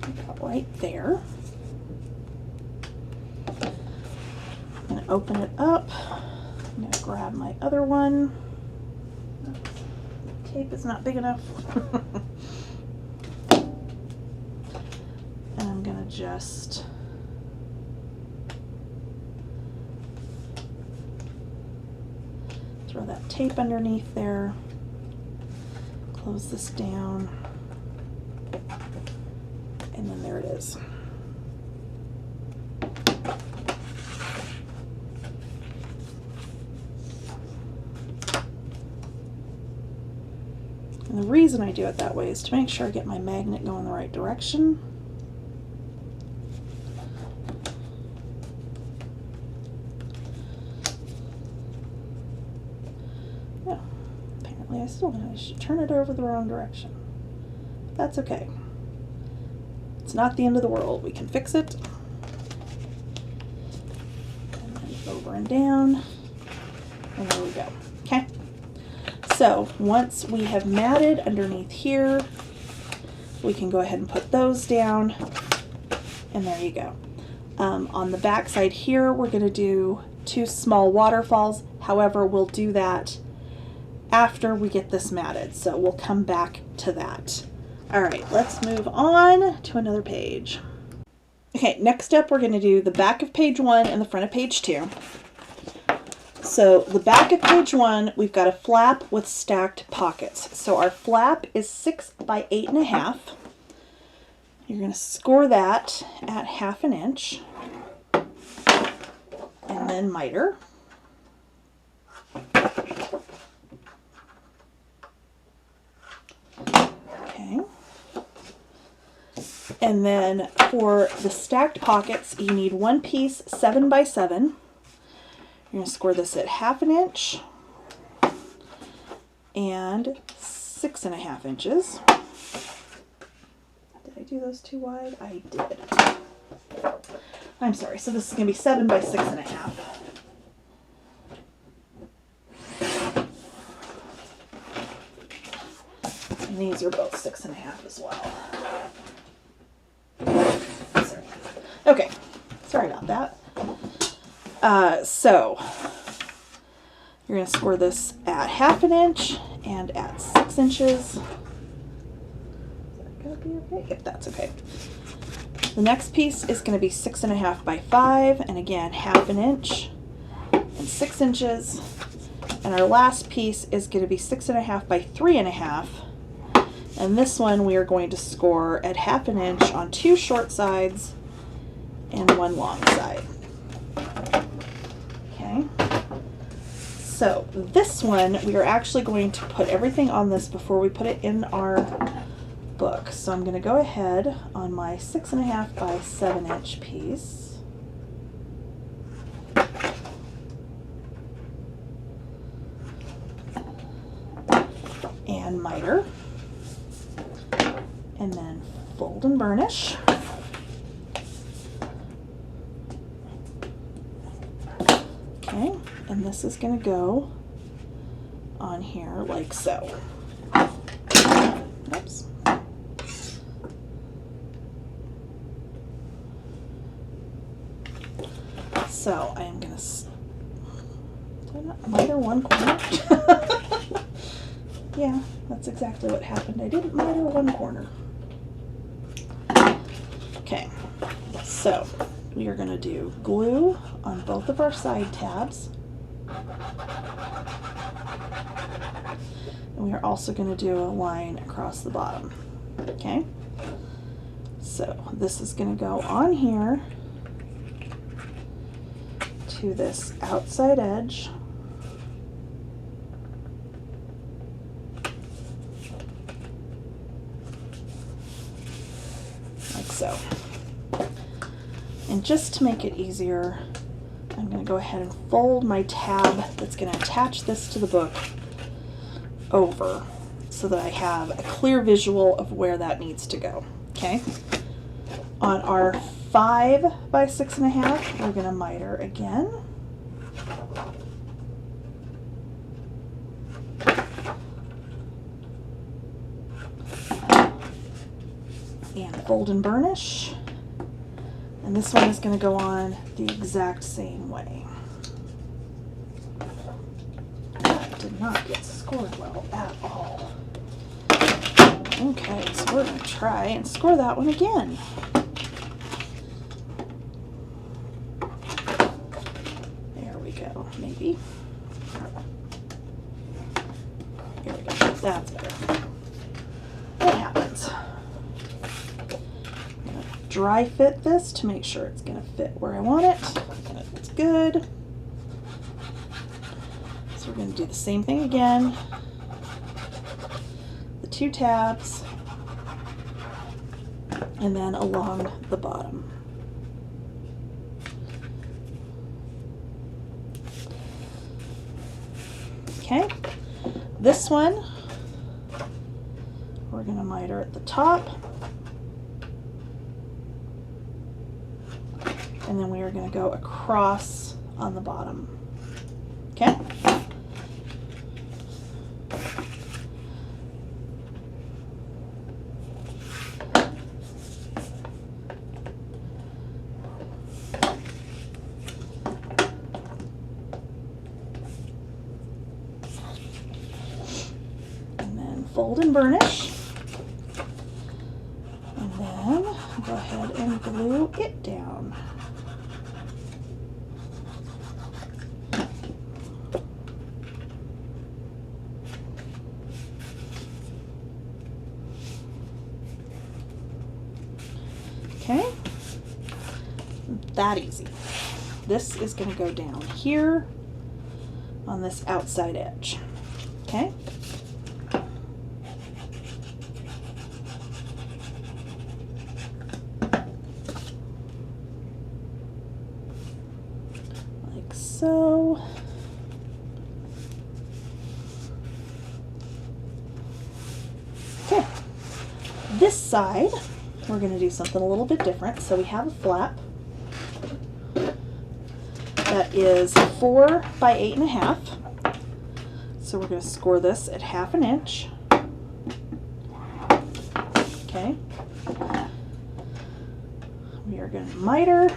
About right there. I'm going to open it up. I'm going to grab my other one. The tape is not big enough. And I'm going to just throw that tape underneath there. Close this down. And then there it is. And the reason I do it that way is to make sure I get my magnet going the right direction. Yeah, apparently I still managed to turn it over the wrong direction. That's okay. It's not the end of the world. We can fix it. And over and down, and there we go. Okay, so once we have matted underneath here, we can go ahead and put those down, and there you go. On the back side here, we're going to do 2 small waterfalls. However, we'll do that after we get this matted, so we'll come back to that. All right, let's move on to another page. Okay, next up we're going to do the back of page 1 and the front of page 2. So the back of page 1, we've got a flap with stacked pockets. So our flap is 6 by 8.5. You're going to score that at 1/2 inch, and then miter. Okay. And then for the stacked pockets, you need 1 piece 7 by 7. You're going to score this at 1/2 inch and 6.5 inches. Did I do those too wide? I did. I'm sorry. So this is going to be 7 by 6.5. And these are both 6.5 as well. Sorry. Okay, sorry about that. So you're going to score this at 1/2 inch and at 6 inches. Is that going to be okay? Yep, that's okay. The next piece is going to be 6.5 by 5, and again 1/2 inch and 6 inches. And our last piece is going to be 6.5 by 3.5. And this one we are going to score at 1/2 inch on 2 short sides and 1 long side. Okay. So this one, we are actually going to put everything on this before we put it in our book. So I'm going to go ahead on my 6.5 by 7 inch piece. And miter. And then fold and burnish. Okay, and this is going to go on here like so. Oops. So I am going to miter 1 corner. Yeah, that's exactly what happened. I didn't miter 1 corner. Okay, so we are going to do glue on both of our side tabs. And we are also going to do a line across the bottom. Okay, so this is going to go on here to this outside edge. Like so. And just to make it easier, I'm going to go ahead and fold my tab that's going to attach this to the book over so that I have a clear visual of where that needs to go. Okay. On our 5 by 6.5, we're going to miter again. And fold and burnish. And this one is going to go on the exact same way. That did not get scored well at all. Okay, so we're going to try and score that one again. There we go, maybe. Here we go, that's better. What happens? Dry fit this to make sure it's going to fit where I want it. And it's good. So we're going to do the same thing again. The 2 tabs. And then along the bottom. Okay. This one, we're going to miter at the top. And then we are going to go across on the bottom. Okay? And then fold and burnish. And then go ahead and glue it down. Okay, that easy. This is going to go down here on this outside edge. Okay. Like so. Okay, this side we're going to do something a little bit different. So we have a flap that is 4 by 8.5. So we're going to score this at 1/2 inch. Okay. We are going to miter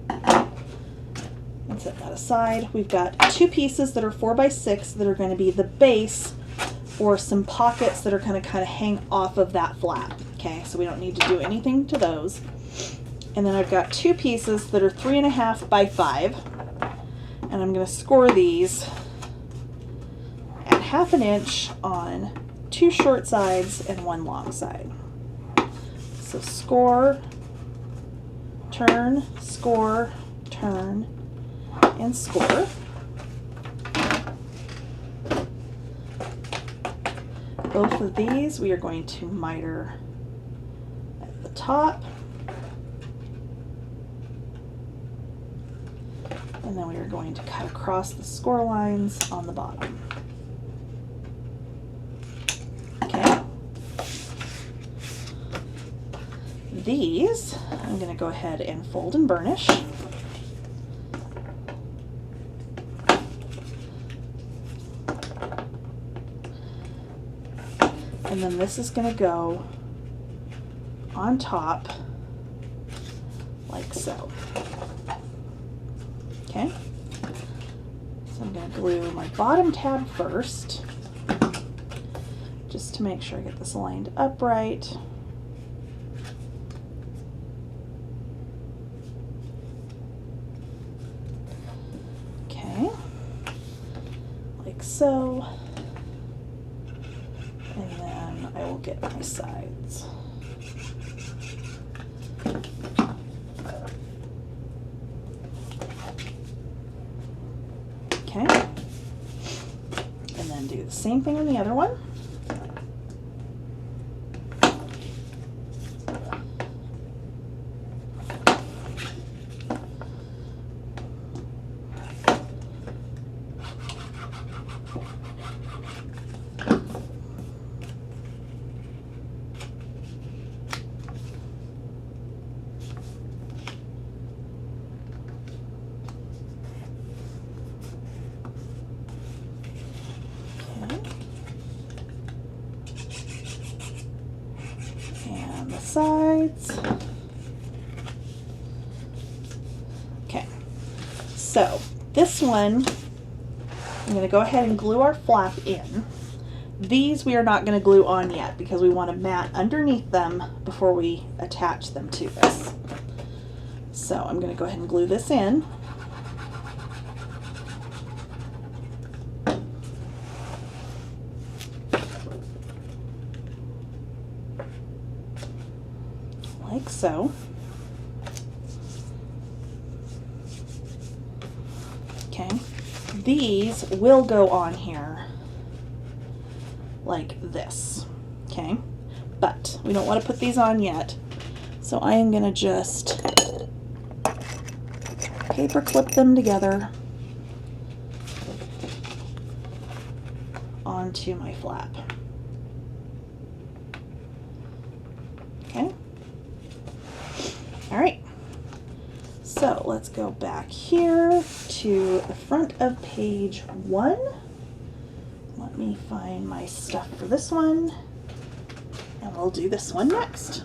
and set that aside. We've got 2 pieces that are 4 by 6 that are going to be the base, or some pockets that are going to kind of hang off of that flap. Okay, so we don't need to do anything to those. And then I've got 2 pieces that are 3.5 by 5, and I'm going to score these at 1/2 inch on 2 short sides and 1 long side. So score, turn, and score. Both of these we are going to miter at the top, and then we are going to cut across the score lines on the bottom. Okay. These I'm going to go ahead and fold and burnish. And then this is going to go on top like so. Okay. So I'm going to glue my bottom tab first, just to make sure I get this lined up right. Okay. Like so. And then I will get my sides. Okay. And then do the same thing on the other one. Sides. Okay, so this one I'm going to go ahead and glue our flap in. These we are not going to glue on yet because we want to mat underneath them before we attach them to this. So I'm going to go ahead and glue this in. Like so. Okay, these will go on here like this. Okay, but we don't want to put these on yet, so I am going to just paper clip them together onto my flap. Okay. All right, So let's go back here to the front of page 1. Let me find my stuff for this one, and we'll do this one next.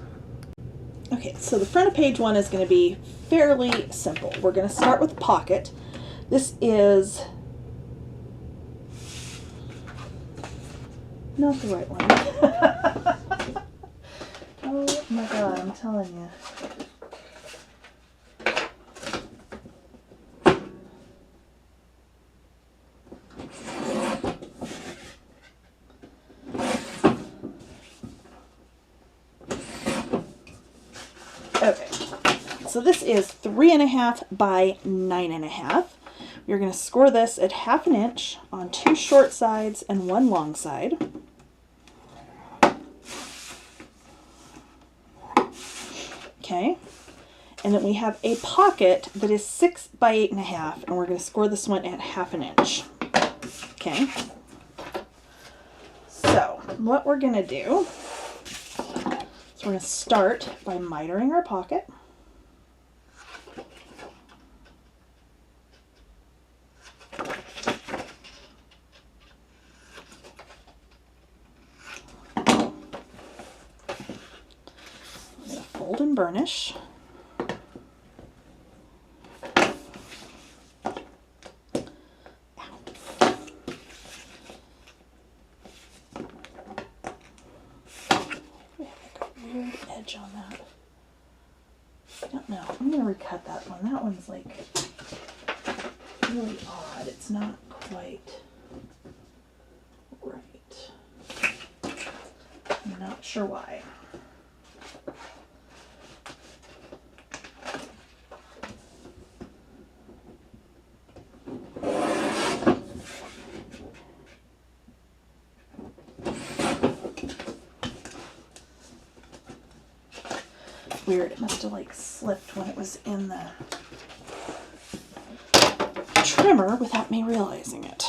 Okay, so the front of page 1 is going to be fairly simple. We're going to start with the pocket. This is not the right one. Oh my god, I'm telling you. Okay, so this is 3.5 by 9.5. You're going to score this at 1/2 inch on 2 short sides and 1 long side. Okay, and then we have a pocket that is 6 by 8.5, and we're going to score this one at 1/2 inch. Okay, so what we're going to do is we're going to start by mitering our pocket. Fold and burnish. Weird edge on that. I don't know. I'm going to recut that one. That one's like really odd. It's not quite right. I'm not sure why. Weird, it must have like slipped when it was in the trimmer without me realizing it.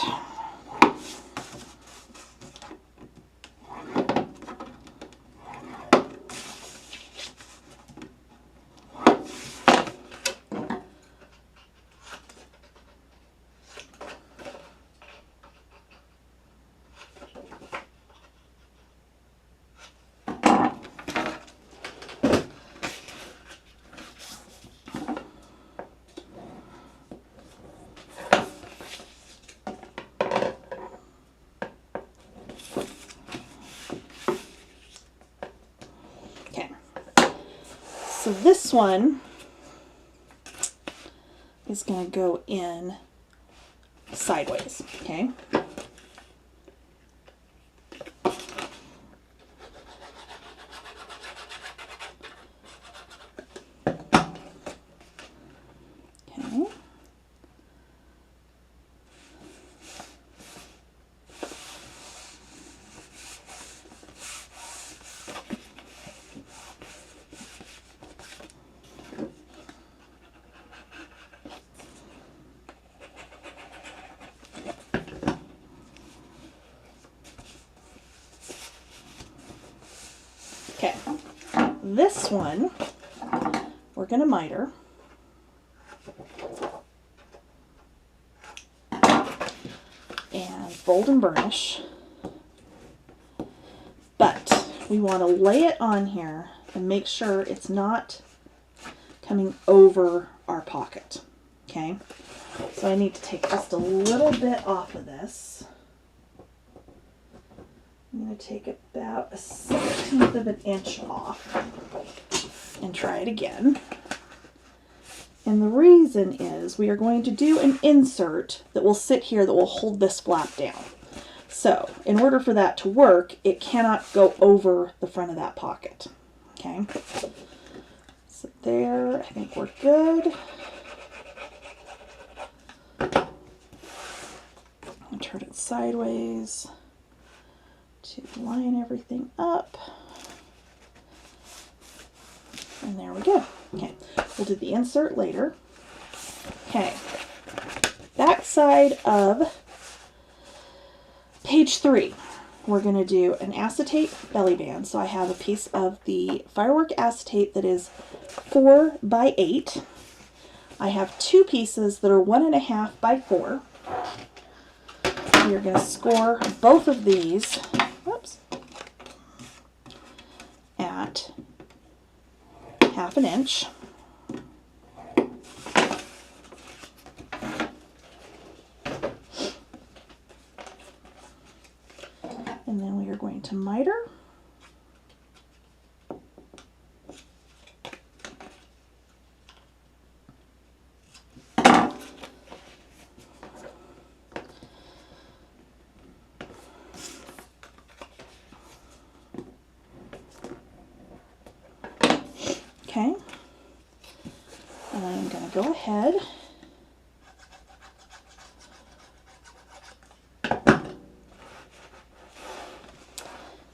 So this one is going to go in sideways, okay? Okay. Okay, this one we're going to miter. And fold and burnish. But we want to lay it on here and make sure it's not coming over our pocket. Okay, so I need to take just a little bit off of this. I'm going to take about 1/16 of an inch off and try it again. And the reason is we are going to do an insert that will sit here that will hold this flap down. So in order for that to work, it cannot go over the front of that pocket. Okay, so there, I think we're good. I'll turn it sideways to line everything up. And there we go. Okay, we'll do the insert later. Okay, back side of page 3. We're going to do an acetate belly band. So I have a piece of the firework acetate that is 4 by 8. I have two pieces that are 1.5 by 4. You're going to score both of these, whoops, at 1/2 inch. And then we are going to miter. Okay, and I'm going to go ahead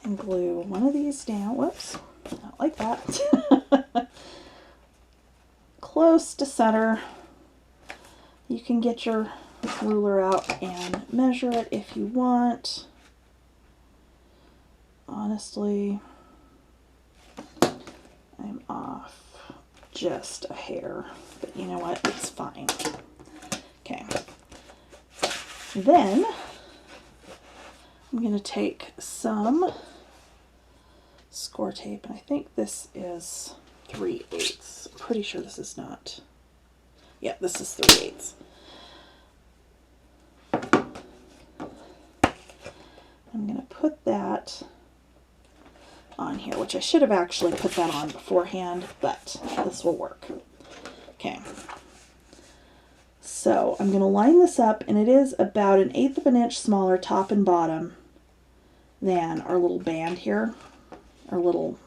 and glue one of these down. Whoops, not like that. Close to center. You can get your ruler out and measure it if you want. Honestly, I'm off just a hair, but you know what? It's fine. Okay. Then I'm going to take some score tape, and I think this is 3/8. I'm pretty sure this is not. Yeah, this is 3/8. I'm going to put that on here, which I should have actually put that on beforehand, but this will work. Okay. So I'm going to line this up, and it is about 1/8 of an inch smaller top and bottom than our little band here, our little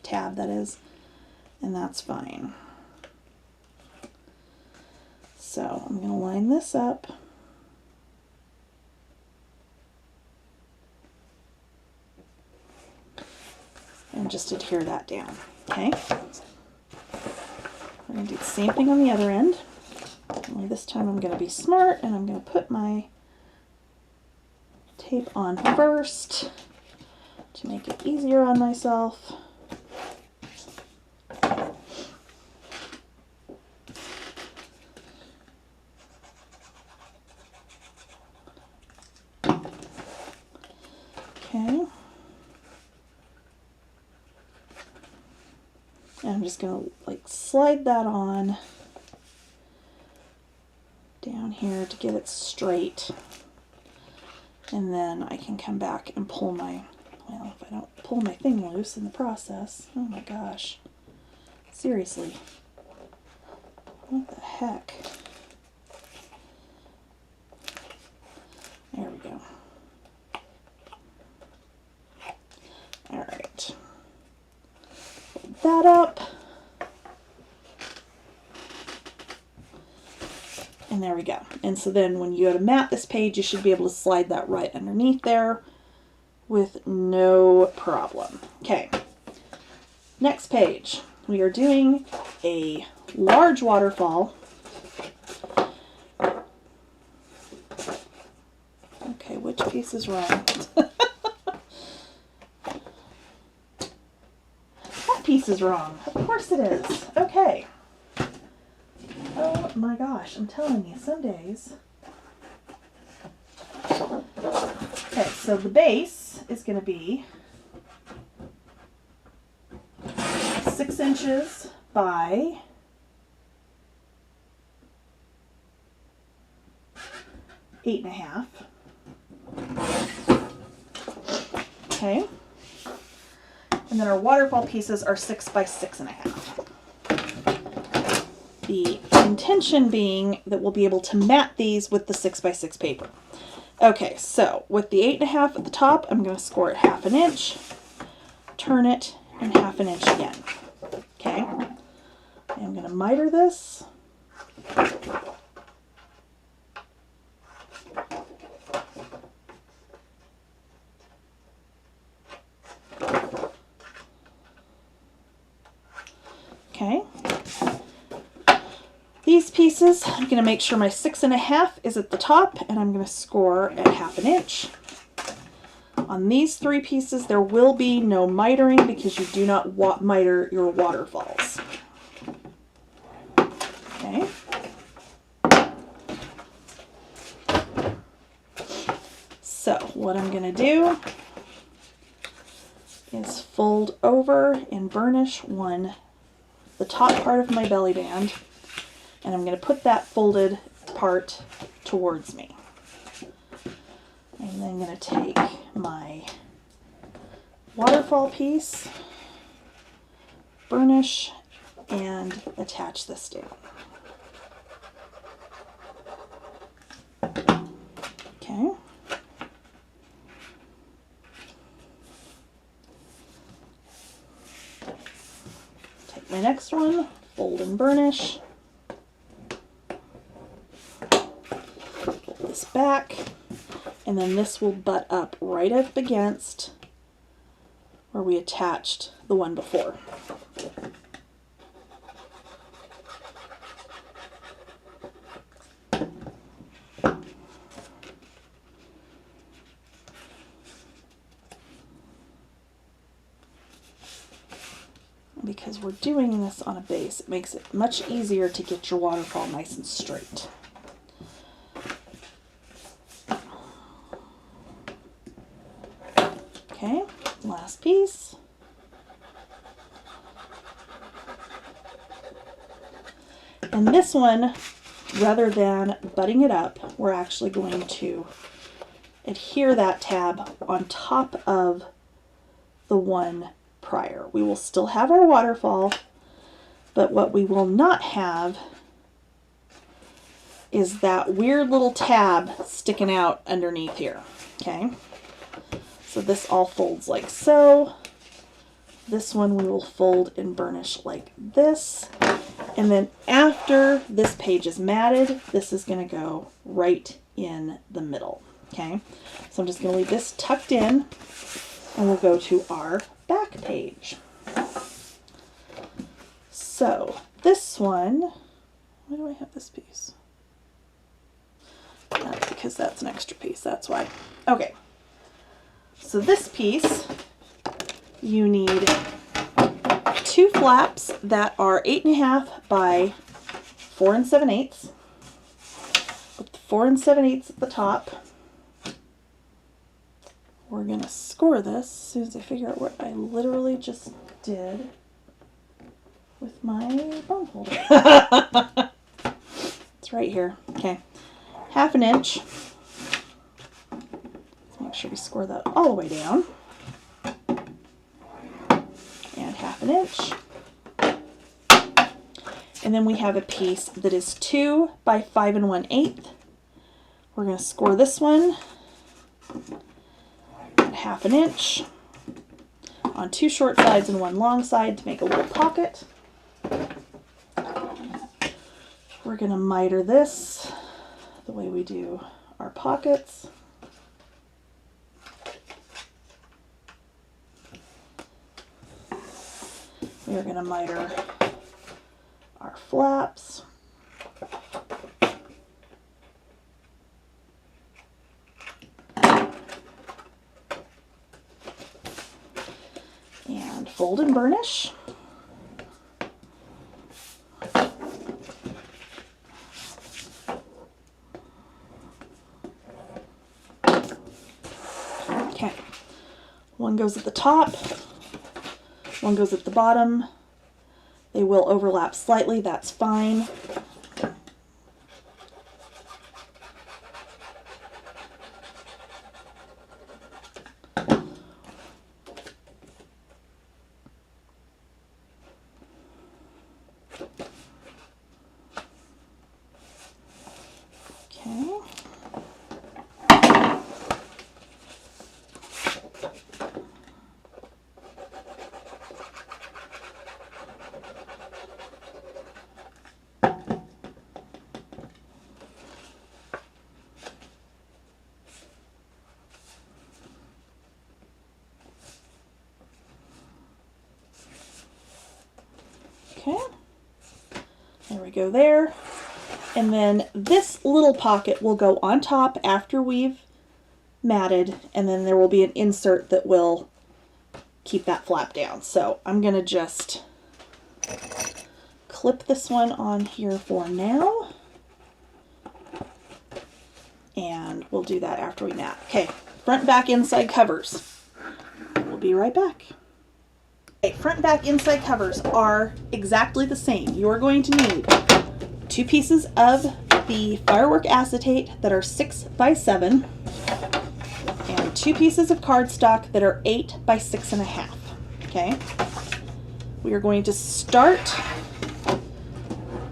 tab that is, and that's fine. So I'm going to line this up. And just adhere that down, okay? We're going to do the same thing on the other end. Only this time I'm going to be smart, and I'm going to put my tape on first to make it easier on myself. Okay. And I'm just going to like slide that on down here to get it straight. And then I can come back and pull my, well, if I don't pull my thing loose in the process, oh my gosh, seriously, what the heck? There we go. All right. Hold that up. And there we go. And so then when you go to mat this page, you should be able to slide that right underneath there with no problem. Okay. Next page. We are doing a large waterfall. Okay, which piece is wrong? That piece is wrong. Of course it is. Okay. Oh my gosh, I'm telling you, some days. Okay, so the base is going to be 6 inches by 8.5. Okay. And then our waterfall pieces are 6 by 6.5. The intention being that we'll be able to mat these with the 6 by 6 paper. Okay, so with the 8.5 at the top, I'm going to score it 1/2 inch, turn it, and 1/2 inch again. Okay, I'm going to miter this. Okay. These pieces, I'm going to make sure my 6.5 is at the top, and I'm going to score at 1/2 inch. On these 3 pieces, there will be no mitering because you do not miter your waterfalls. Okay. what I'm going to do is fold over and burnish the top part of my belly band, and I'm going to put that folded part towards me. And then I'm going to take my waterfall piece, burnish, and attach this down. Okay. Take my next one, fold and burnish. Pull this back, and then this will butt up right up against where we attached the one before. Because we're doing this on a base, it makes it much easier to get your waterfall nice and straight. Okay, last piece. And this one, rather than butting it up, we're actually going to adhere that tab on top of the one prior. We will still have our waterfall, but what we will not have is that weird little tab sticking out underneath here. Okay, so this all folds like so. This one we will fold and burnish like this, and then after this page is matted, this is going to go right in the middle. Okay, so I'm just going to leave this tucked in, and we'll go to our back page. So this one, why do I have this piece? That's because that's an extra piece, that's why. Okay, so this piece, you need 2 flaps that are 8.5 by 4 7/8. With the 4 7/8 at the top. We're going to score this as soon as I figure out what I literally just did with my bone folder. It's right here. Okay. 1/2 inch. Let's make sure we score that all the way down. And 1/2 inch. And then we have a piece that is 2 by 5 1/8. We're going to score this one 1/2 inch on 2 short sides and 1 long side to make a little pocket. We're going to miter this the way we do our pockets. We are going to miter our flaps. And fold and burnish. Okay, one goes at the top, one goes at the bottom. They will overlap slightly, that's fine. Okay, there we go there. And then this little pocket will go on top after we've matted, and then there will be an insert that will keep that flap down. So I'm going to just clip this one on here for now, and we'll do that after we mat. Okay, front, back, inside covers. We'll be right back. Okay, front, back, inside covers are exactly the same. You're going to need 2 pieces of the firework acetate that are 6 by 7 and 2 pieces of cardstock that are 8 by 6.5. Okay, we are going to start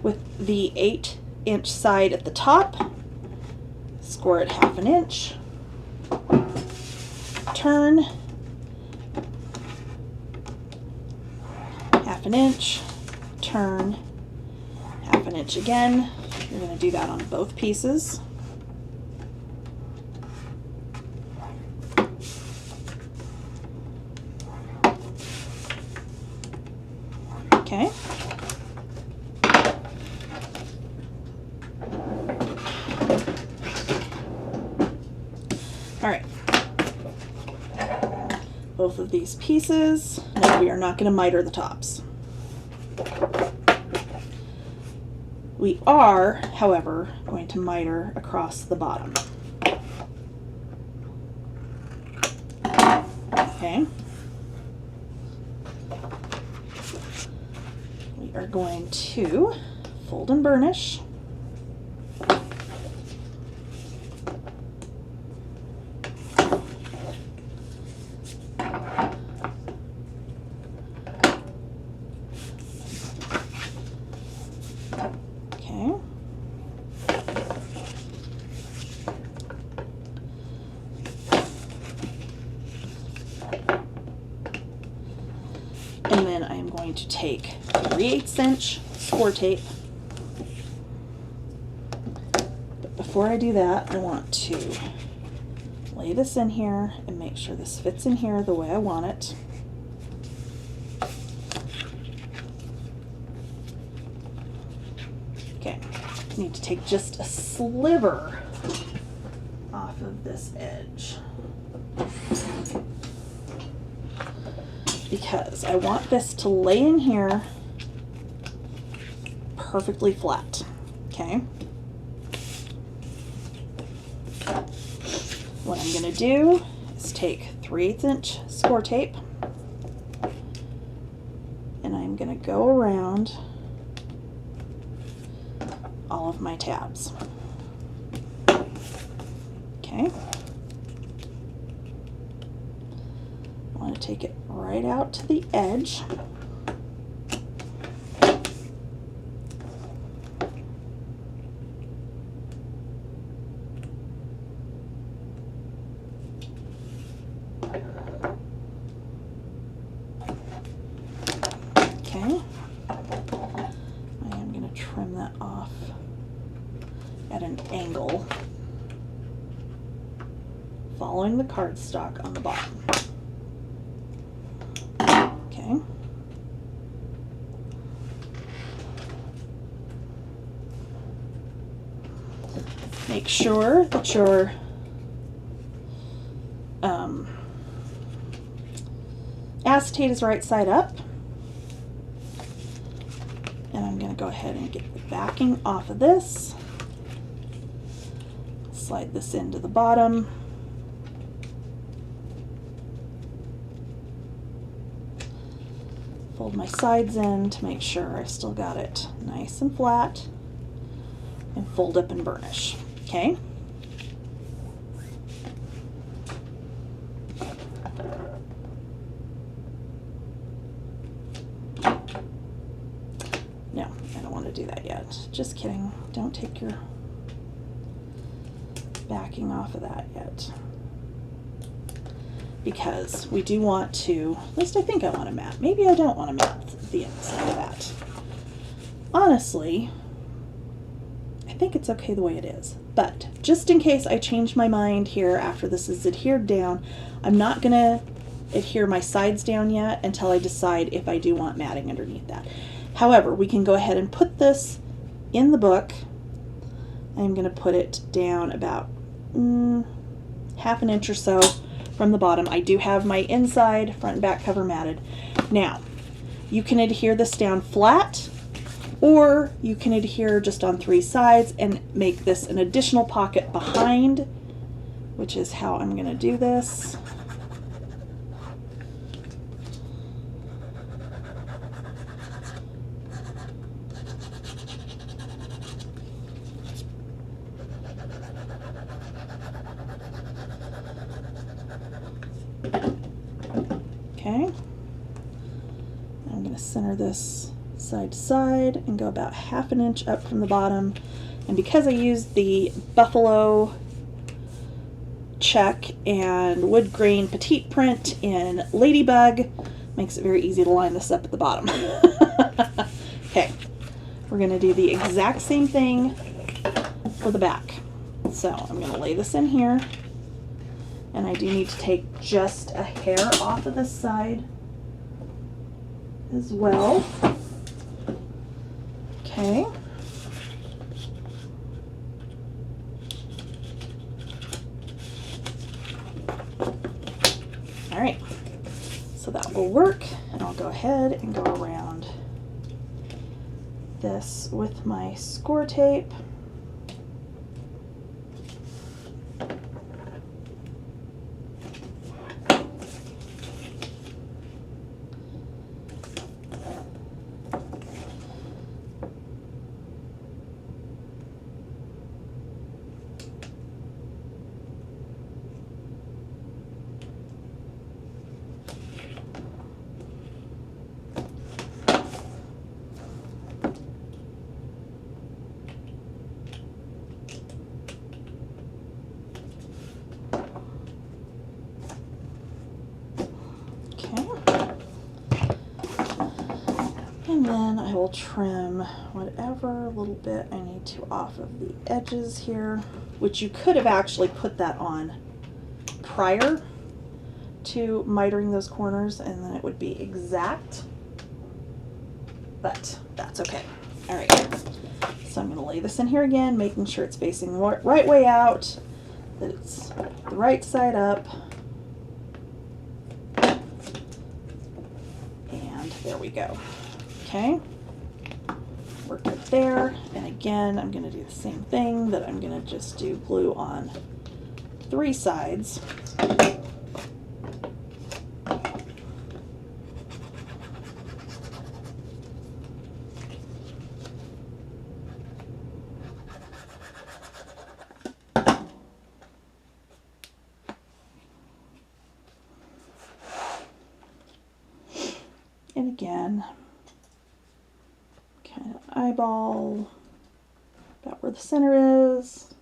with the 8-inch side at the top, score it 1/2 inch, turn 1/2 inch, turn 1/2 inch again. You're going to do that on both pieces. Okay. All right. Both of these pieces. No, we are not going to miter the tops. We are, however, going to miter across the bottom. Okay. We are going to fold and burnish. And then I am going to take 3/8 inch score tape. But before I do that, I want to lay this in here and make sure this fits in here the way I want it. Okay, I need to take just a sliver off of this edge, because I want this to lay in here perfectly flat. Okay. What I'm going to do is take 3/8 inch score tape, and I'm going to go around all of my tabs. Okay. I want to take it right out to the edge. Okay. I am going to trim that off at an angle, following the cardstock on the bottom. Okay. Make sure that your acetate is right side up. And I'm going to go ahead and get the backing off of this. Slide this into the bottom. Fold my sides in to make sure I've still got it nice and flat, and fold up and burnish. Okay. No, I don't want to do that yet. Just kidding. Don't take your backing off of that yet, because we do want to, at least I think I want to mat. Maybe I don't want to mat the inside of that. Honestly, I think it's okay the way it is. But just in case I change my mind here after this is adhered down, I'm not going to adhere my sides down yet until I decide if I do want matting underneath that. However, we can go ahead and put this in the book. I'm going to put it down about 1/2 inch or so from the bottom. I do have my inside front and back cover matted. Now, you can adhere this down flat, or you can adhere just on 3 sides and make this an additional pocket behind which is how I'm going to do this. Okay, I'm going to center this side to side and go about 1/2 inch up from the bottom. And because I used the buffalo check and wood grain petite print in Ladybug, makes it very easy to line this up at the bottom. Okay, we're going to do the exact same thing for the back. So I'm going to lay this in here. And I do need to take just a hair off of this side as well. Okay. All right, so that will work. And I'll go ahead and go around this with my score tape. And then I will trim whatever little bit I need to off of the edges here, which you could have actually put that on prior to mitering those corners and then it would be exact, but that's okay. All right, so I'm going to lay this in here again, making sure it's facing the right way out, that it's the right side up. And there we go. Okay, we're good there. And again, I'm going to do the same thing, that I'm going to just do glue on 3 sides. And again, kind of eyeball about where the center is,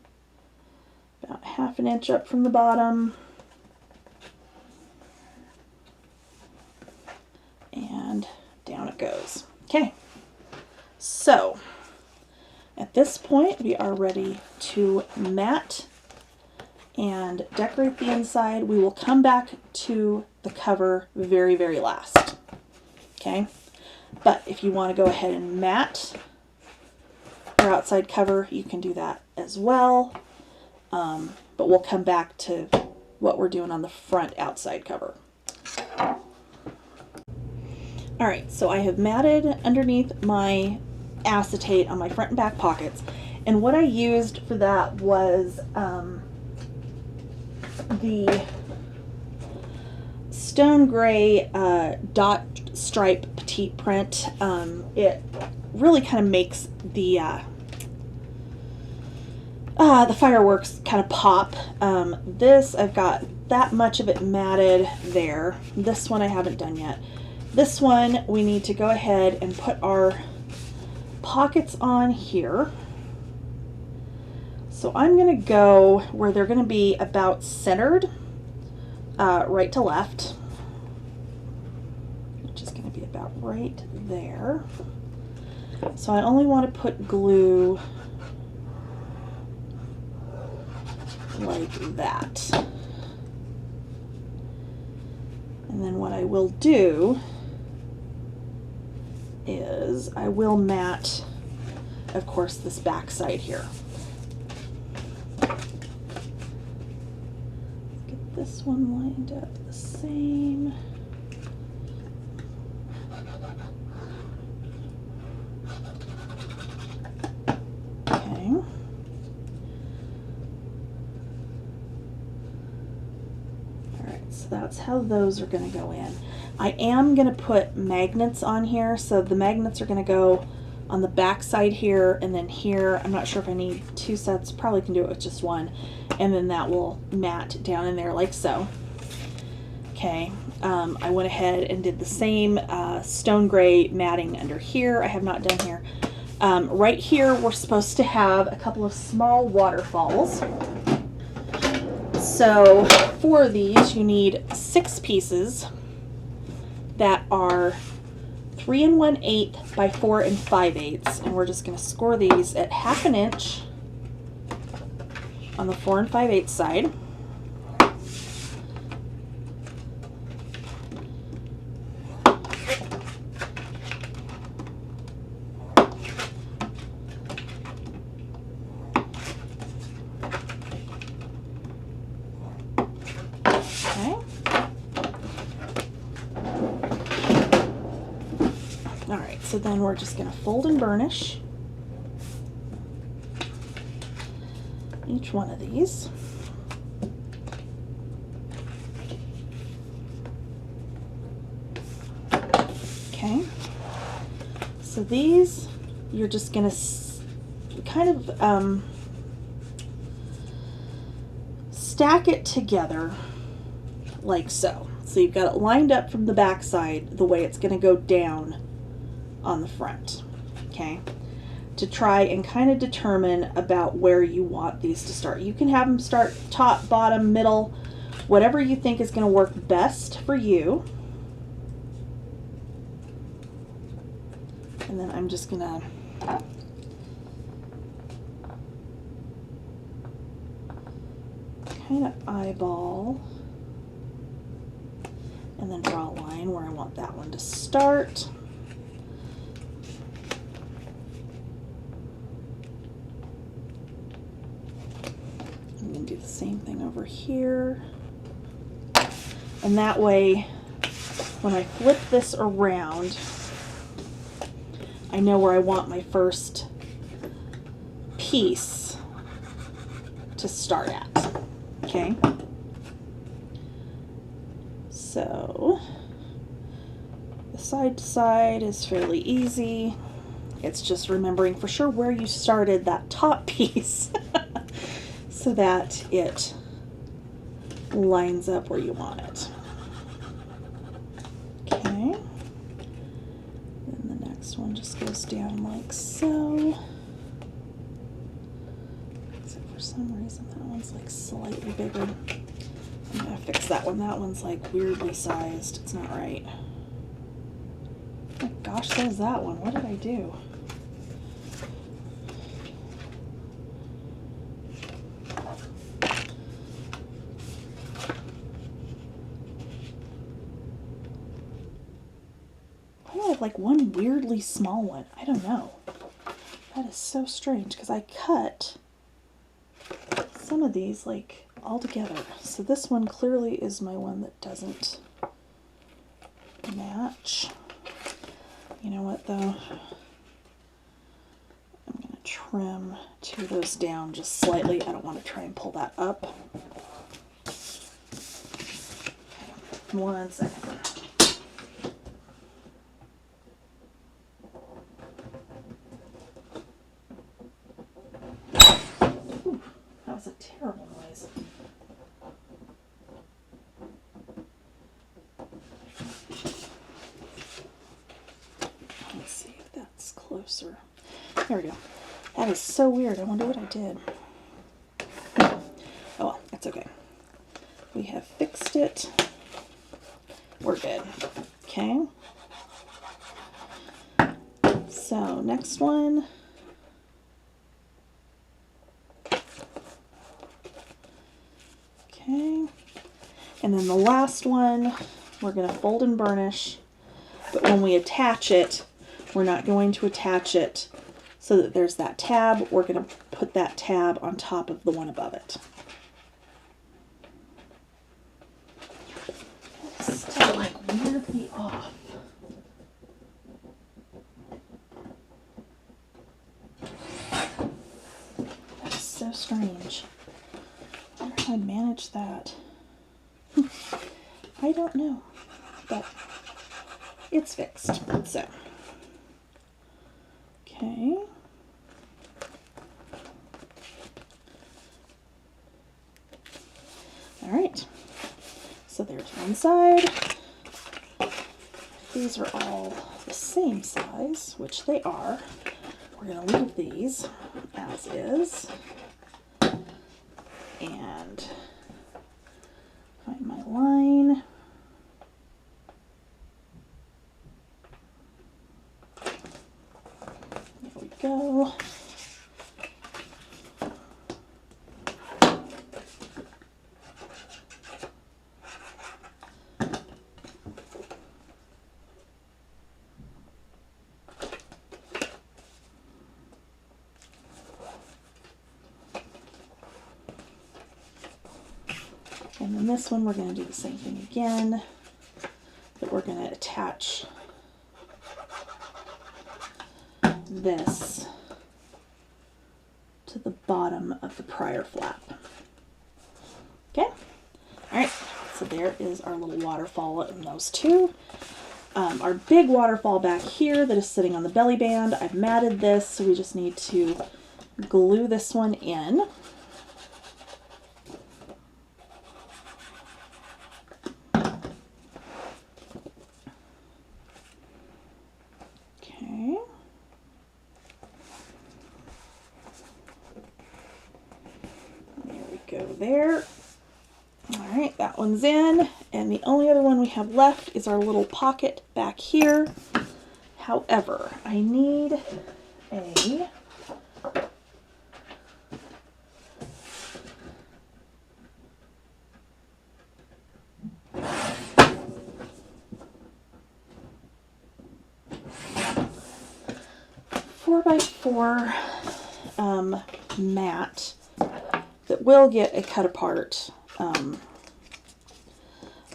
about 1/2 inch up from the bottom, and down it goes. Okay, so at this point we are ready to mat and decorate the inside. We will come back to the cover very, very last. Okay, but if you want to go ahead and mat your outside cover, you can do that as well. But we'll come back to what we're doing on the front outside cover. All right, so I have matted underneath my acetate on my front and back pockets, and what I used for that was the stone gray dot stripe petite print. It really kind of makes the fireworks kind of pop. This, I've got that much of it matted there. This one I haven't done yet. This one we need to go ahead and put our pockets on here. So I'm going to go where they're going to be about centered, right to left, which is going to be about right there. So I only want to put glue like that. And then what I will do is I will mat, of course, this back side here. Get this one lined up the same. Okay. that's how those are going to go in. I am going to put magnets on here, so the magnets are going to go on the back side here and then here. I'm not sure if I need 2 sets, probably can do it with just 1, and then that will mat down in there like so. Okay, I went ahead and did the same stone gray matting under here. I have not done here. Right here we're supposed to have a couple of small waterfalls. So for these you need 6 pieces that are 3 1/8 by 4 5/8, and we're just going to score these at 1/2 inch on the 4 5/8 side. So then we're just going to fold and burnish each one of these. Okay, so these you're just going to kind of stack it together like so. So you've got it lined up from the back side the way it's going to go down on the front, okay, to try and kind of determine about where you want these to start. You can have them start top, bottom, middle, whatever you think is going to work best for you. And then I'm just going to kind of eyeball and then draw a line where I want that one to start. I'm going to do the same thing over here. And that way, when I flip this around, I know where I want my first piece to start at. Okay? So, the side to side is fairly easy. It's just remembering for sure where you started that top piece so that it lines up where you want it. Okay. Then the next one just goes down like so. Except for some reason that one's like slightly bigger. I'm gonna fix that one. That one's like weirdly sized. It's not right. Oh my gosh, there's that one. What did I do? Why do I have like one weirdly small one? I don't know. That is so strange because I cut some of these like all together. So this one clearly is my one that doesn't match. You know what though? I'm going to trim 2 of those down just slightly. I don't want to try and pull that up. Okay, 1 second. Ooh, that was a terrible noise. Let's see if that's closer. There we go. That is so weird. I wonder what I did. Oh well, that's okay. We have fixed it. We're good. Okay. So next one. Okay. And then the last one, we're going to fold and burnish. But when we attach it, we're not going to attach it so that there's that tab. We're going to put that tab on top of the one above it. It's still like weirdly off. That is so strange. I wonder how I manage that. I don't know, but it's fixed. So, okay. All right, so there's one side. These are all the same size, which they are. We're going to leave these as is. And find my line. There we go. And then this one, we're going to do the same thing again, but we're going to attach this to the bottom of the prior flap. Okay, all right, so there is our little waterfall in those two. Our big waterfall back here that is sitting on the belly band, I've matted this, so we just need to glue this one in. There. All right, that one's in, and the only other one we have left is our little pocket back here. However, I need a four by four mat that will get a cut apart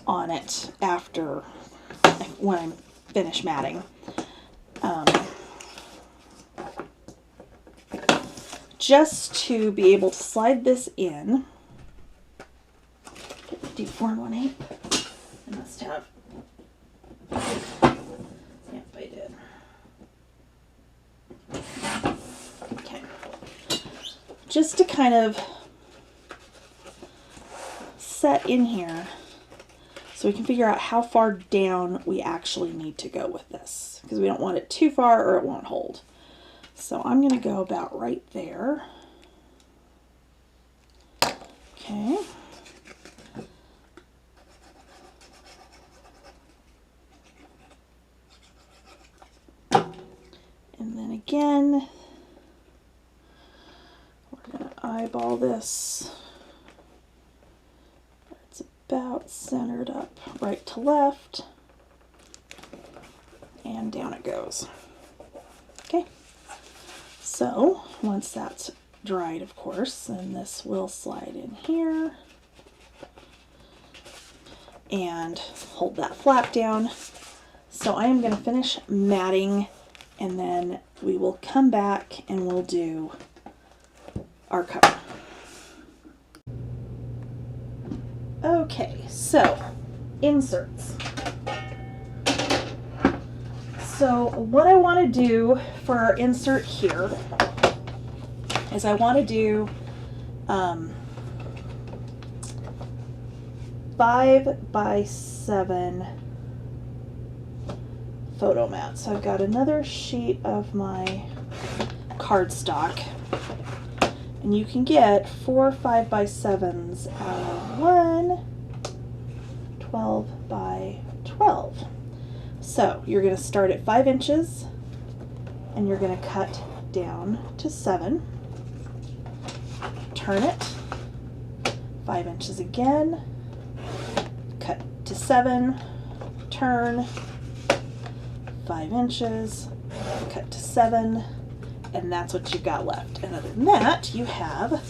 on it after when I'm finished matting. Just to be able to slide this in. Get the D4 1/8. I must have. Yep, I did. Okay. Just to kind of set in here so we can figure out how far down we actually need to go with this, because we don't want it too far or it won't hold. So I'm going to go about right there. Okay. And then again, we're going to eyeball this. It's about centered up right to left, and down it goes. Okay. So once that's dried, of course, then this will slide in here and hold that flap down. So I am going to finish matting, and then we will come back and we'll do our cover. Okay, so inserts. So what I want to do for our insert here is I want to do 5 by 7 photo mat. So I've got another sheet of my cardstock, and you can get 4 5 by 7s out of one 12 by 12. So you're going to start at 5 inches and you're going to cut down to 7. Turn it 5 inches again, cut to 7, turn 5 inches, cut to 7, and that's what you've got left. And other than that, you have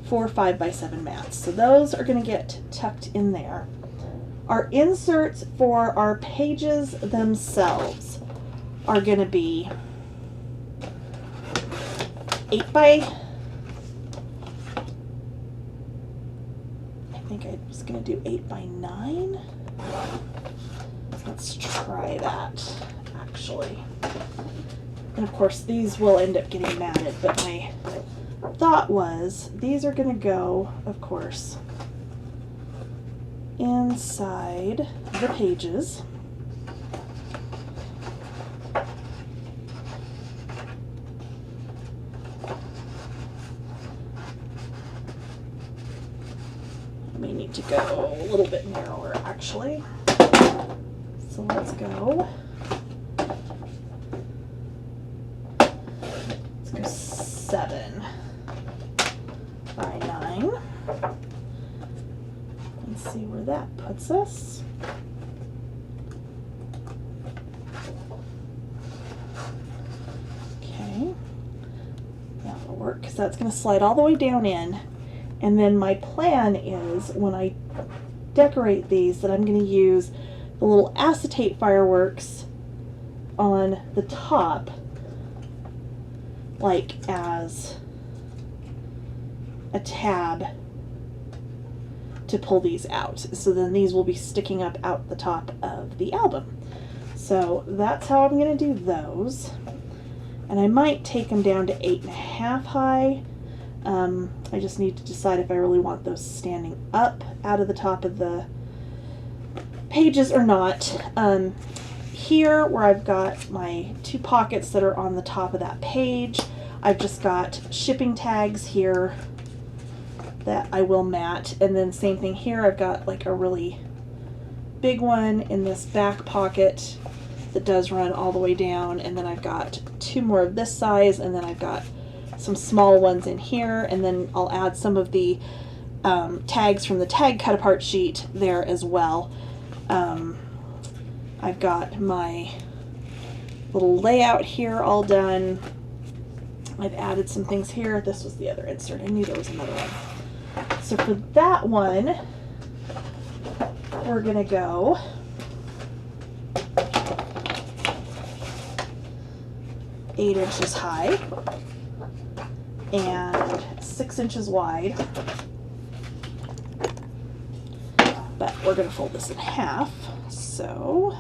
4 5 by 7 mats. So those are going to get tucked in there. Our inserts for our pages themselves are going to be 8 by, I think I was just going to do 8 by 9. Let's try that, actually. And of course, these will end up getting matted, but my thought was these are going to go, of course, inside the pages. I may need to go a little bit narrower, actually. So let's go. Let's go 7 by 9. Let's see where that puts us. Okay. That'll work because that's going to slide all the way down in. And then my plan is when I decorate these that I'm going to use the little acetate fireworks on the top, like as a tab to pull these out. So then these will be sticking up out the top of the album. So that's how I'm going to do those. And I might take them down to 8.5 high. I just need to decide if I really want those standing up out of the top of the pages or not. Here where I've got my 2 pockets that are on the top of that page, I've just got shipping tags here that I will mat, and then same thing here, I've got like a really big one in this back pocket that does run all the way down, and then I've got 2 more of this size, and then I've got some small ones in here, and then I'll add some of the tags from the tag cut apart sheet there as well. I've got my little layout here all done. I've added some things here. This was the other insert. I knew there was another one. So for that one, we're gonna go eight inches high and 6 inches wide. But we're gonna fold this in half. So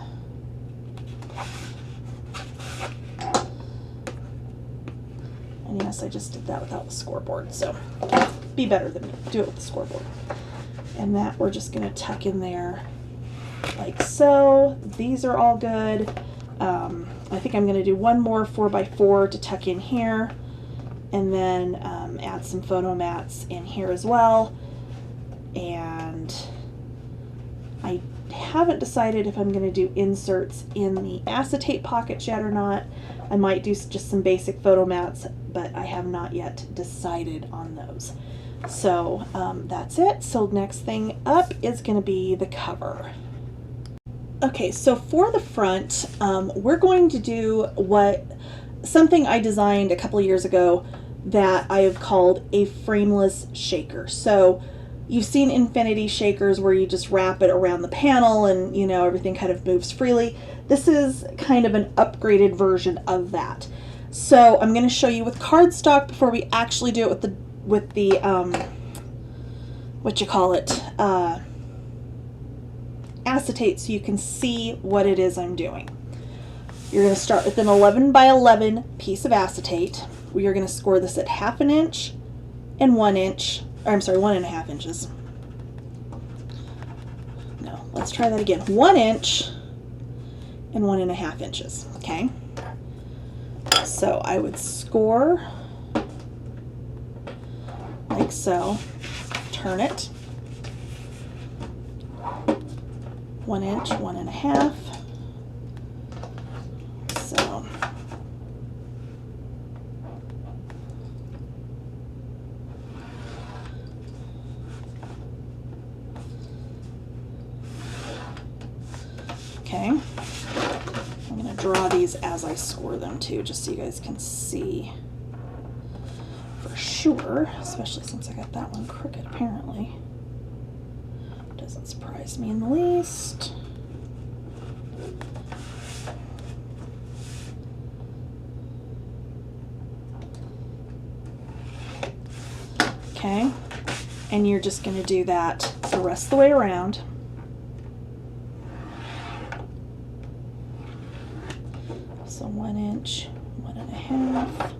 and yes, I just did that without the scoreboard, so be better than me. Do it with the scoreboard. And that we're just going to tuck in there like so. These are all good. I think I'm going to do one more 4x4 to tuck in here, and then add some photo mats in here as well. And I haven't decided if I'm going to do inserts in the acetate pocket yet or not. I might do just some basic photo mats, but I have not yet decided on those. So that's it. So next thing up is going to be the cover. Okay, so for the front, we're going to do something I designed a couple of years ago that I have called a frameless shaker. So you've seen infinity shakers where you just wrap it around the panel and, you know, everything kind of moves freely. This is kind of an upgraded version of that. So I'm going to show you with cardstock before we actually do it with the what you call it, acetate, so you can see what it is I'm doing. You're going to start with an 11 by 11 piece of acetate. We are going to score this at 1/2 inch and 1 inch, or I'm sorry, 1.5 inches. No, let's try that again. 1 inch and 1.5 inches. Okay. So I would score like so, turn it, 1 inch, 1.5. So okay, I'm going to draw these as I score them too, just so you guys can see for sure, especially since I got that one crooked apparently. Doesn't surprise me in the least. Okay, and you're just going to do that the rest of the way around. So 1 inch, 1.5.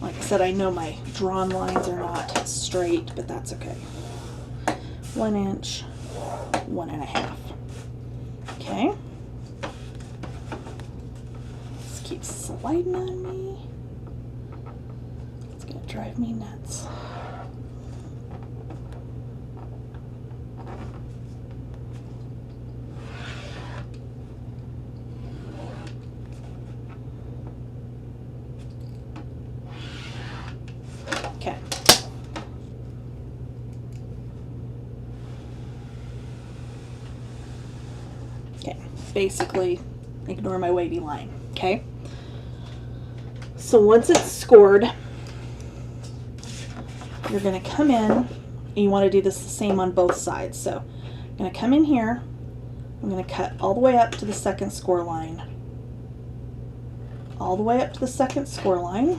Like I said, I know my drawn lines are not straight, but that's okay. 1 inch, 1.5. Okay. This keeps sliding on me. It's gonna drive me nuts. Okay. Okay, basically ignore my wavy line, okay? So once it's scored, you're gonna come in, and you wanna do this the same on both sides. So I'm gonna come in here, I'm gonna cut all the way up to the second score line. All the way up to the second score line.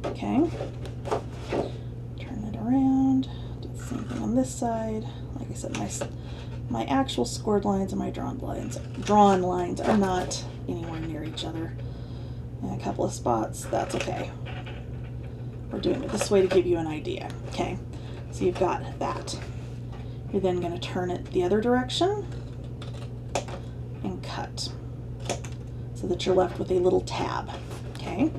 Okay. Turn it around, do the same thing on this side. Like I said, my actual scored lines and my drawn lines are not anywhere near each other. In a couple of spots, that's okay. We're doing it this way to give you an idea. Okay, so you've got that. You're then going to turn it the other direction and cut so that you're left with a little tab. Okay.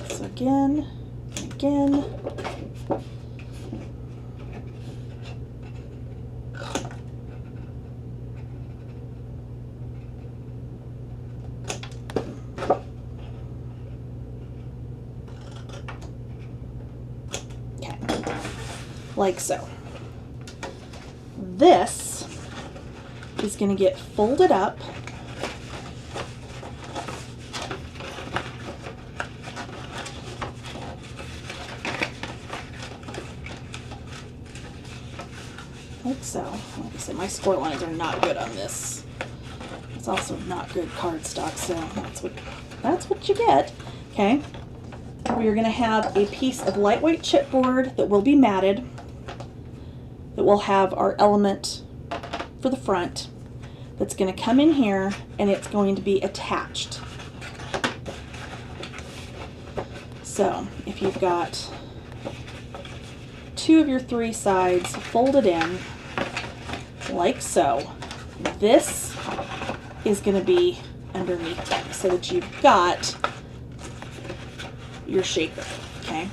So again, and again. Okay, like so. This is going to get folded up like so. Like I said, my score lines are not good on this. It's also not good cardstock, so that's what you get. Okay. We are going to have a piece of lightweight chipboard that will be matted, that will have our element for the front, that's going to come in here and it's going to be attached. So if you've got 2 of your 3 sides folded in like so, this is going to be underneath them so that you've got your shaker. Okay,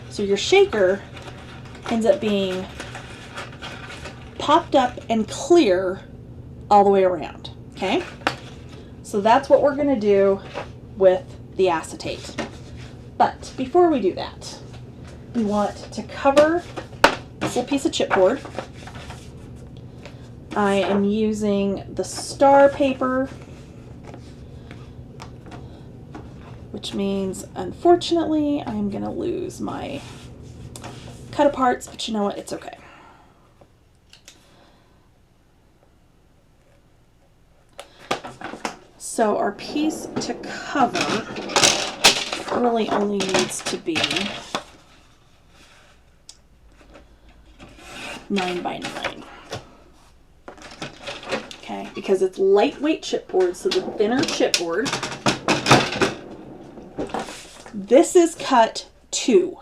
so your shaker ends up being popped up and clear all the way around. Okay, so that's what we're going to do with the acetate. But before we do that, we want to cover this little piece of chipboard. I am using the star paper, which means unfortunately I'm going to lose my cut aparts, but you know what, it's okay. So our piece to cover really only needs to be 9 by 9. Okay, because it's lightweight chipboard, so the thinner chipboard. This is cut to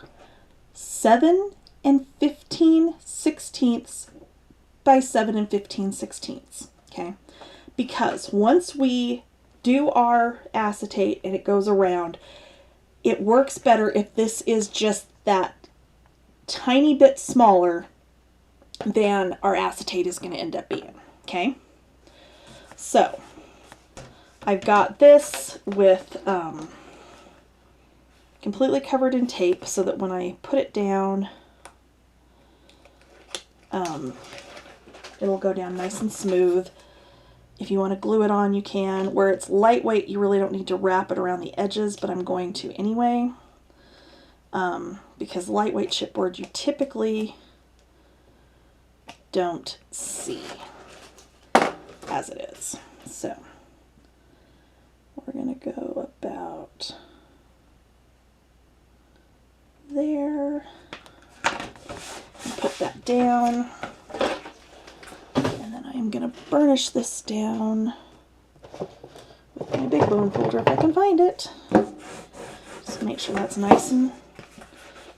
7 15/16 by 7 15/16. Okay, because once we do our acetate and it goes around, it works better if this is just that tiny bit smaller than our acetate is going to end up being. Okay, so I've got this with completely covered in tape so that when I put it down, it'll go down nice and smooth. If you want to glue it on, you can. Where it's lightweight, you really don't need to wrap it around the edges, but I'm going to anyway. Because lightweight chipboard you typically don't see. as it is. So we're going to go about there, and put that down, and then I'm going to burnish this down with my big bone folder if I can find it. Just make sure that's nice and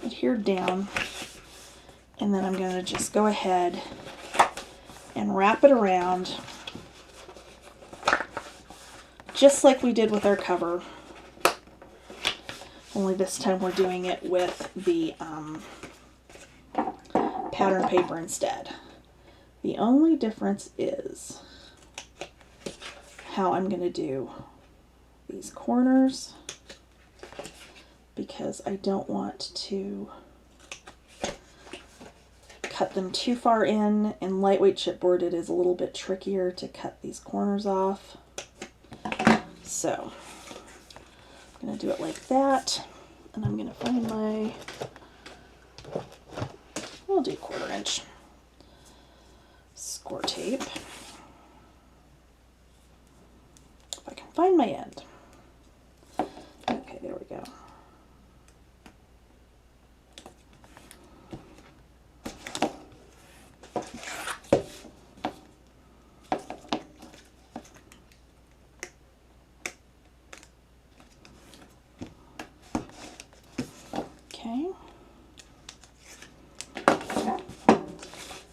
adhered down, and then I'm going to just go ahead and wrap it around just like we did with our cover, only this time we're doing it with the pattern paper instead. The only difference is how I'm going to do these corners, because I don't want to cut them too far in. In lightweight chipboard, it is a little bit trickier to cut these corners off. So I'm going to do it like that, and I'm going to find my, we'll do 1/4 inch score tape. If I can find my end. Okay, there we go.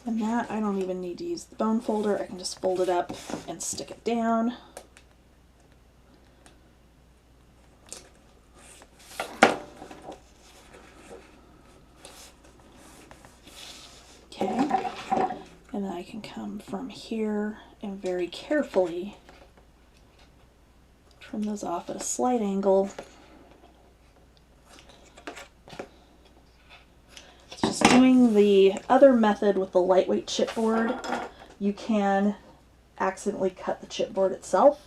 And that, I don't even need to use the bone folder. I can just fold it up and stick it down. Okay, and then I can come from here and very carefully trim those off at a slight angle. Doing the other method with the lightweight chipboard, you can accidentally cut the chipboard itself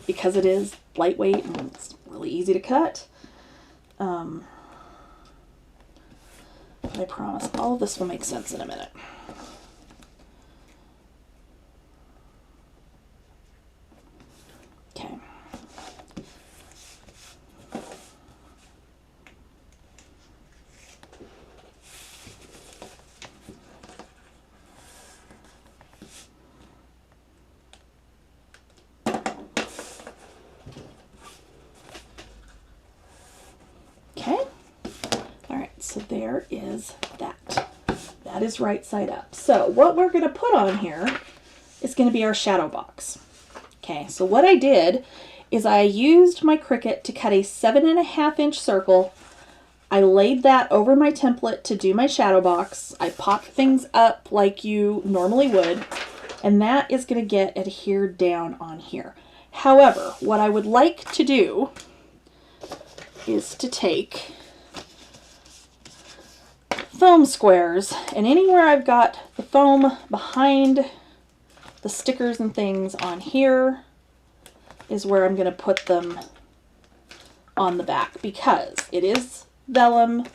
because it is lightweight and it's really easy to cut. But I promise all of this will make sense in a minute. Okay. So there is that. That is right side up. So what we're going to put on here is going to be our shadow box. Okay, so what I did is I used my Cricut to cut a 7.5 inch circle. I laid that over my template to do my shadow box. I popped things up like you normally would, and that is going to get adhered down on here. However, what I would like to do is to take foam squares, and anywhere I've got the foam behind the stickers and things on here is where I'm going to put them on the back, because it is vellum.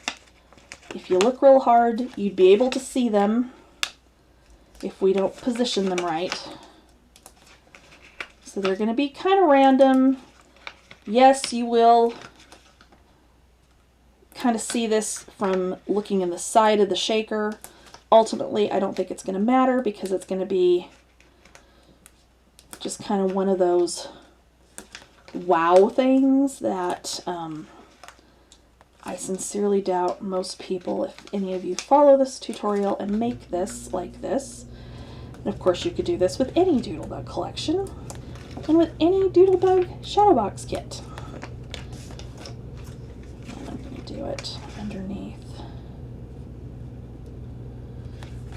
If you look real hard, you'd be able to see them if we don't position them right. So they're going to be kind of random. Yes, you will kind of see this from looking in the side of the shaker. Ultimately, I don't think it's going to matter because it's going to be just kind of one of those wow things that I sincerely doubt most people, if any of you follow this tutorial and make this like this. And of course you could do this with any Doodlebug collection and with any Doodlebug Shadowbox kit. And I'm going to do it underneath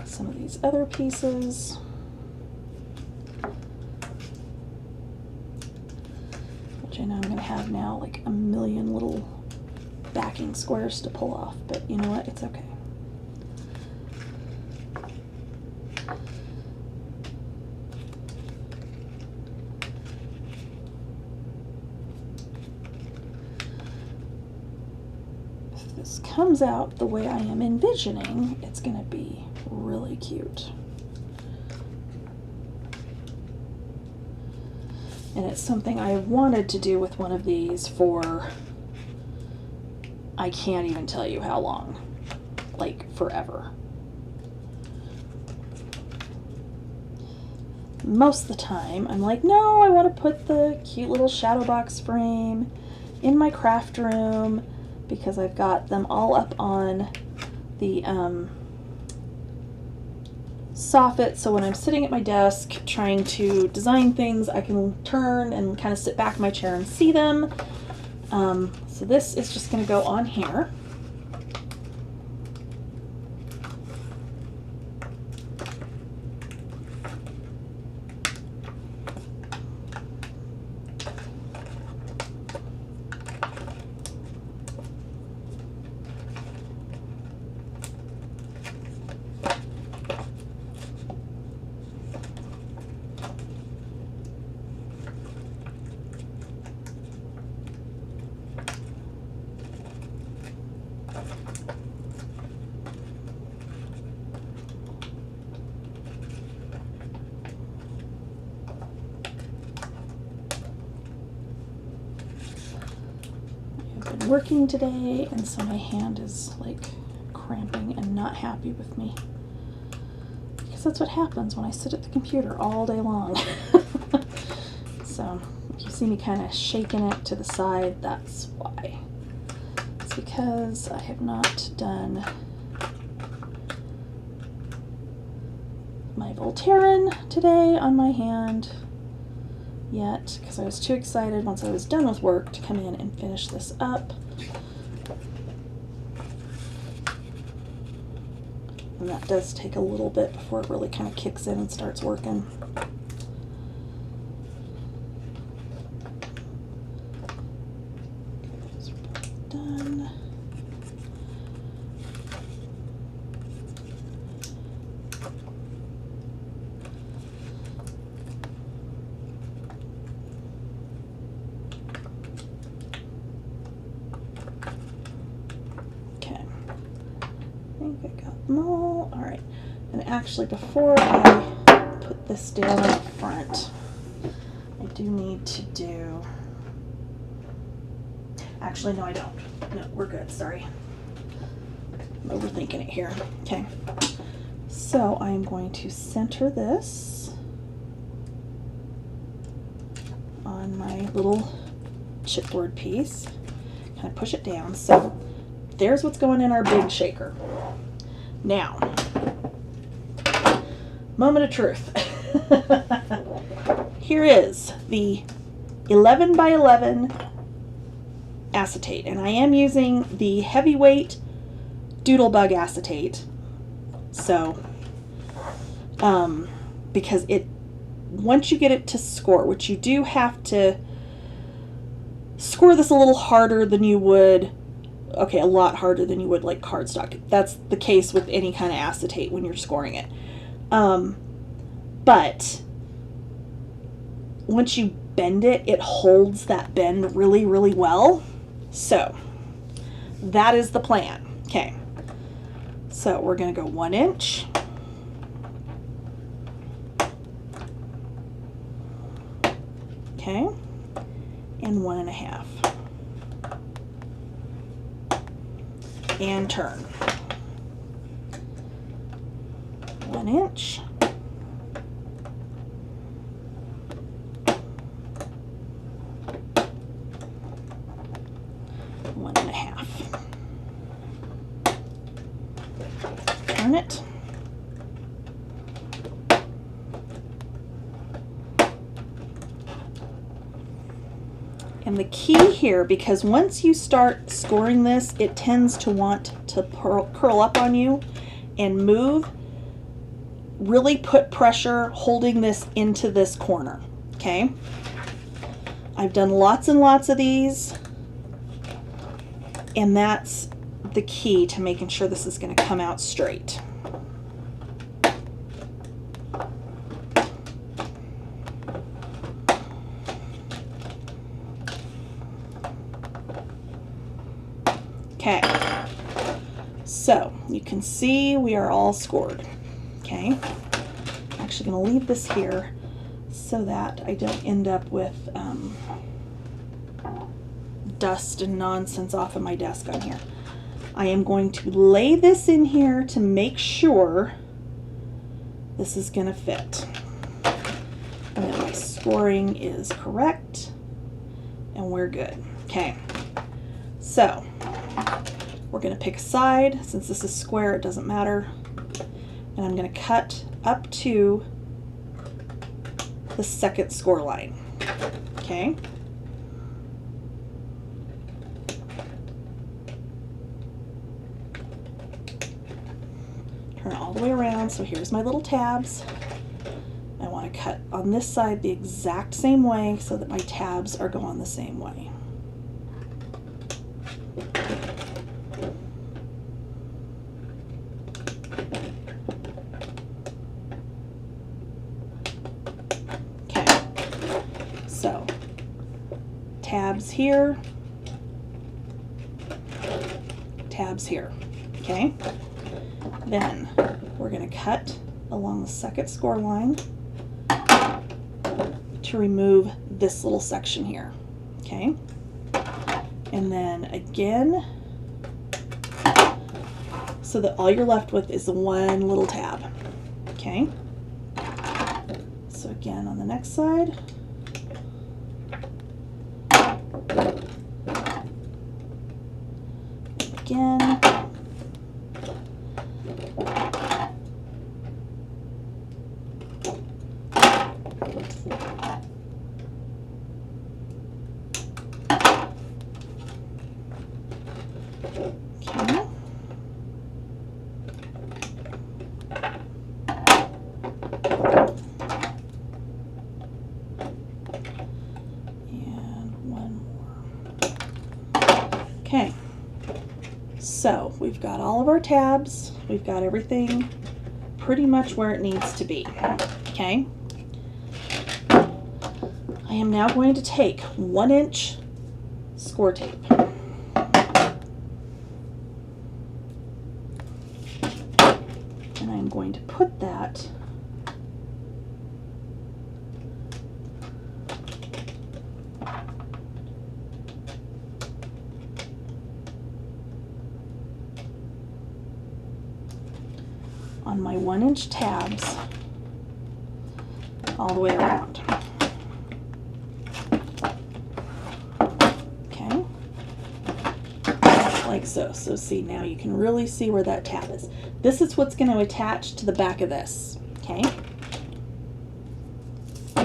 some of these other pieces. Which I know I'm going to have now like a million little backing squares to pull off, but you know what, it's okay. If this comes out the way I am envisioning, it's going to be really cute. And it's something I wanted to do with one of these for, I can't even tell you how long, like forever. Most of the time I'm like, no, I want to put the cute little shadow box frame in my craft room because I've got them all up on the soffit, so when I'm sitting at my desk trying to design things, I can turn and kind of sit back in my chair and see them. So this is just going to go on here. Working today, and so my hand is like cramping and not happy with me, because that's what happens when I sit at the computer all day long. So if you see me kind of shaking it to the side, that's why. It's because I have not done my Voltaren today on my hand yet, because I was too excited once I was done with work to come in and finish this up. And that does take a little bit before it really kind of kicks in and starts working. Those are both done. All right, and actually before I put this down up front, I do need to do, actually no I don't, no we're good, sorry, I'm overthinking it here. Okay, so I'm going to center this on my little chipboard piece, kind of push it down, so there's what's going in our big shaker. Now, moment of truth. Here is the 11 by 11 acetate, and I am using the heavyweight Doodlebug acetate. So, because it, once you get it to score, which you do have to score this a little harder than you would, okay, a lot harder than you would like cardstock. That's the case with any kind of acetate when you're scoring it. But once you bend it, it holds that bend really, really well. So that is the plan. Okay, so we're going to go 1 inch. Okay, and 1.5. And turn. 1 inch. One and a half. Turn it. And the key here, because once you start scoring this, it tends to want to curl up on you and move. Really put pressure holding this into this corner, okay? I've done lots and lots of these, and that's the key to making sure this is going to come out straight. Okay, so you can see we are all scored. Okay, I'm actually going to leave this here so that I don't end up with dust and nonsense off of my desk on here. I am going to lay this in here to make sure this is going to fit and that my scoring is correct and we're good. Okay, so we're going to pick a side. Since this is square, it doesn't matter. And I'm going to cut up to the second score line. Okay. Turn it all the way around. So here's my little tabs. I want to cut on this side the exact same way so that my tabs are going the same way. So, tabs here, tabs here, okay? Then we're going to cut along the second score line to remove this little section here, okay? And then again, so that all you're left with is the one little tab, okay? So again, on the next side, again, okay. And one more. Okay. So we've got all of our tabs, we've got everything pretty much where it needs to be, okay? I am now going to take 1-inch score tape. And I'm going to put that on my 1-inch tabs all the way around. Okay, like so. So see, now you can really see where that tab is. This is what's going to attach to the back of this. Okay,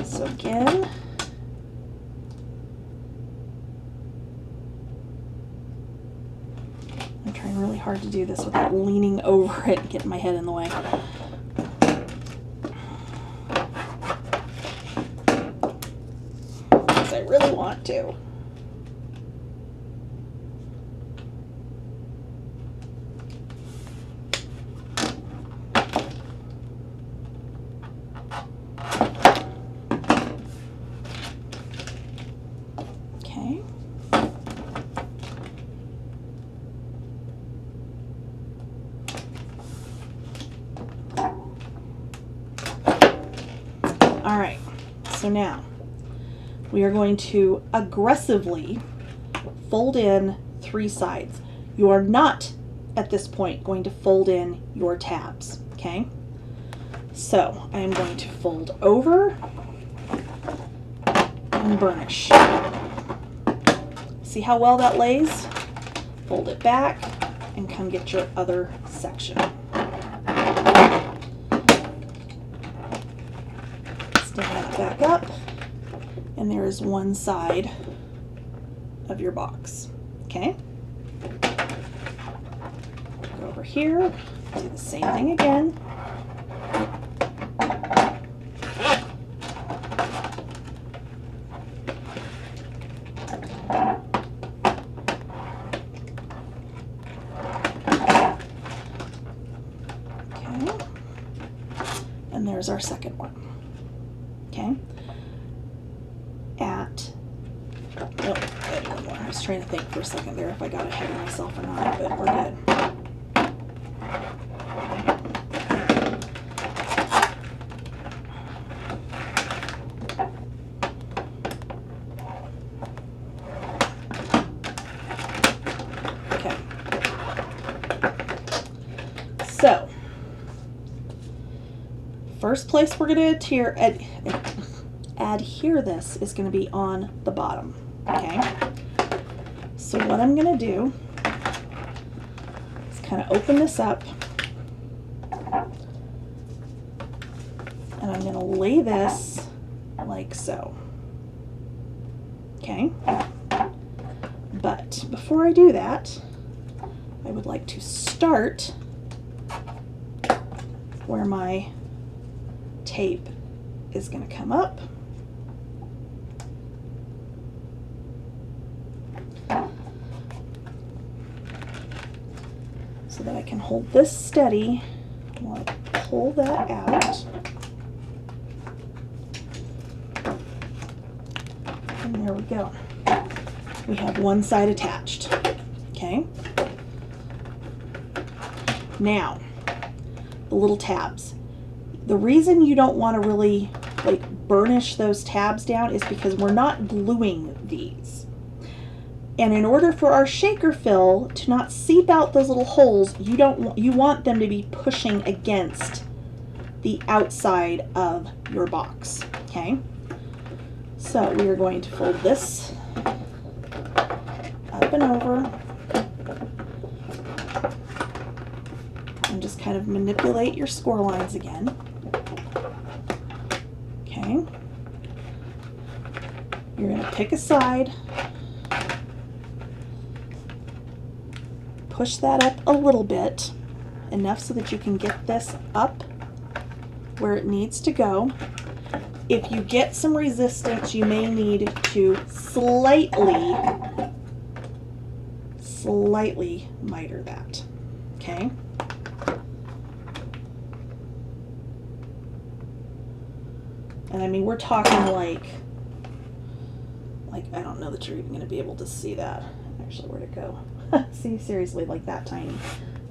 so again, I'm trying really hard to do this without leaning over it and getting my head in the way. Because I really want to. Okay. All right, so now we are going to aggressively fold in 3 sides. You are not at this point going to fold in your tabs, okay? So I am going to fold over and burnish. See how well that lays? Fold it back and come get your other section. Stand that back up, and there is one side of your box. Okay? Go over here, do the same thing again. Okay. And there's our second one. Okay. Nope, one more. I was trying to think for a second there if I got ahead of myself or not, but we're good. first place we're going to adhere this is going to be on the bottom. Okay, so what I'm going to do is kind of open this up, and I'm going to lay this like so. Okay, but before I do that, I would like to start where my tape is going to come up. So that I can hold this steady while I pull that out. And there we go. We have one side attached. Okay. Now, the little tabs. The reason you don't want to really like burnish those tabs down is because we're not gluing these. And in order for our shaker fill to not seep out those little holes, you want them to be pushing against the outside of your box. Okay? So we are going to fold this up and over and just kind of manipulate your score lines again. Okay. You're going to pick a side, push that up a little bit, enough so that you can get this up where it needs to go. If you get some resistance, you may need to slightly miter that. Okay. And I mean, we're talking like I don't know that you're even going to be able to see that. Actually, where'd it go? See, seriously, like that tiny.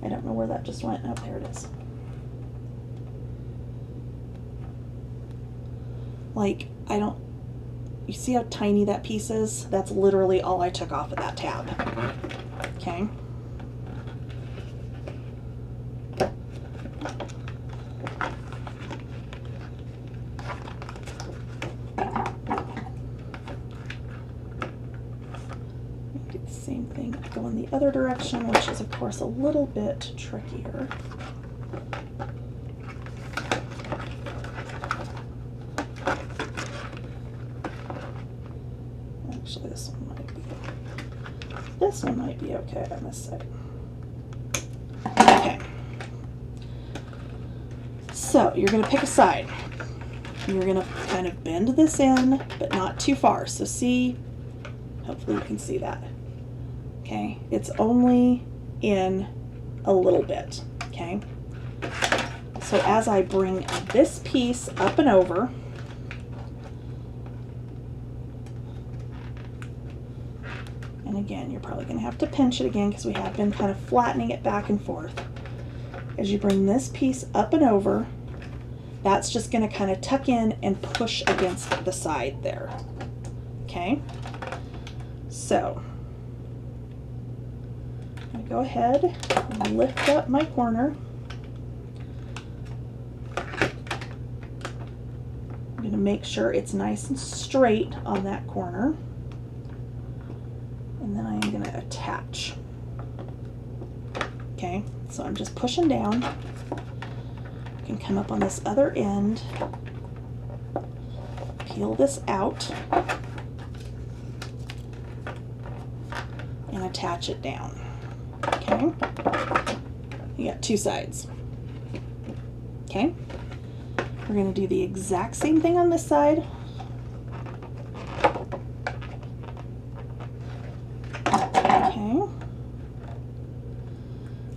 I don't know where that just went. Oh, there it is. Like, you see how tiny that piece is? That's literally all I took off of that tab. Okay. Do the same thing, go in the other direction, which is of course a little bit trickier. Actually, this one might be okay on this side. Okay. So you're going to pick a side. You're going to kind of bend this in, but not too far. So see, hopefully you can see that. Okay, it's only in a little bit. Okay. So as I bring this piece up and over, and again, you're probably going to have to pinch it again because we have been kind of flattening it back and forth. As you bring this piece up and over, that's just going to kind of tuck in and push against the side there. Okay? So, I'm going to go ahead and lift up my corner. I'm going to make sure it's nice and straight on that corner. And then I am going to attach. Okay, so I'm just pushing down. I can come up on this other end, peel this out, and attach it down. Okay, you got two sides. Okay, we're going to do the exact same thing on this side. Okay,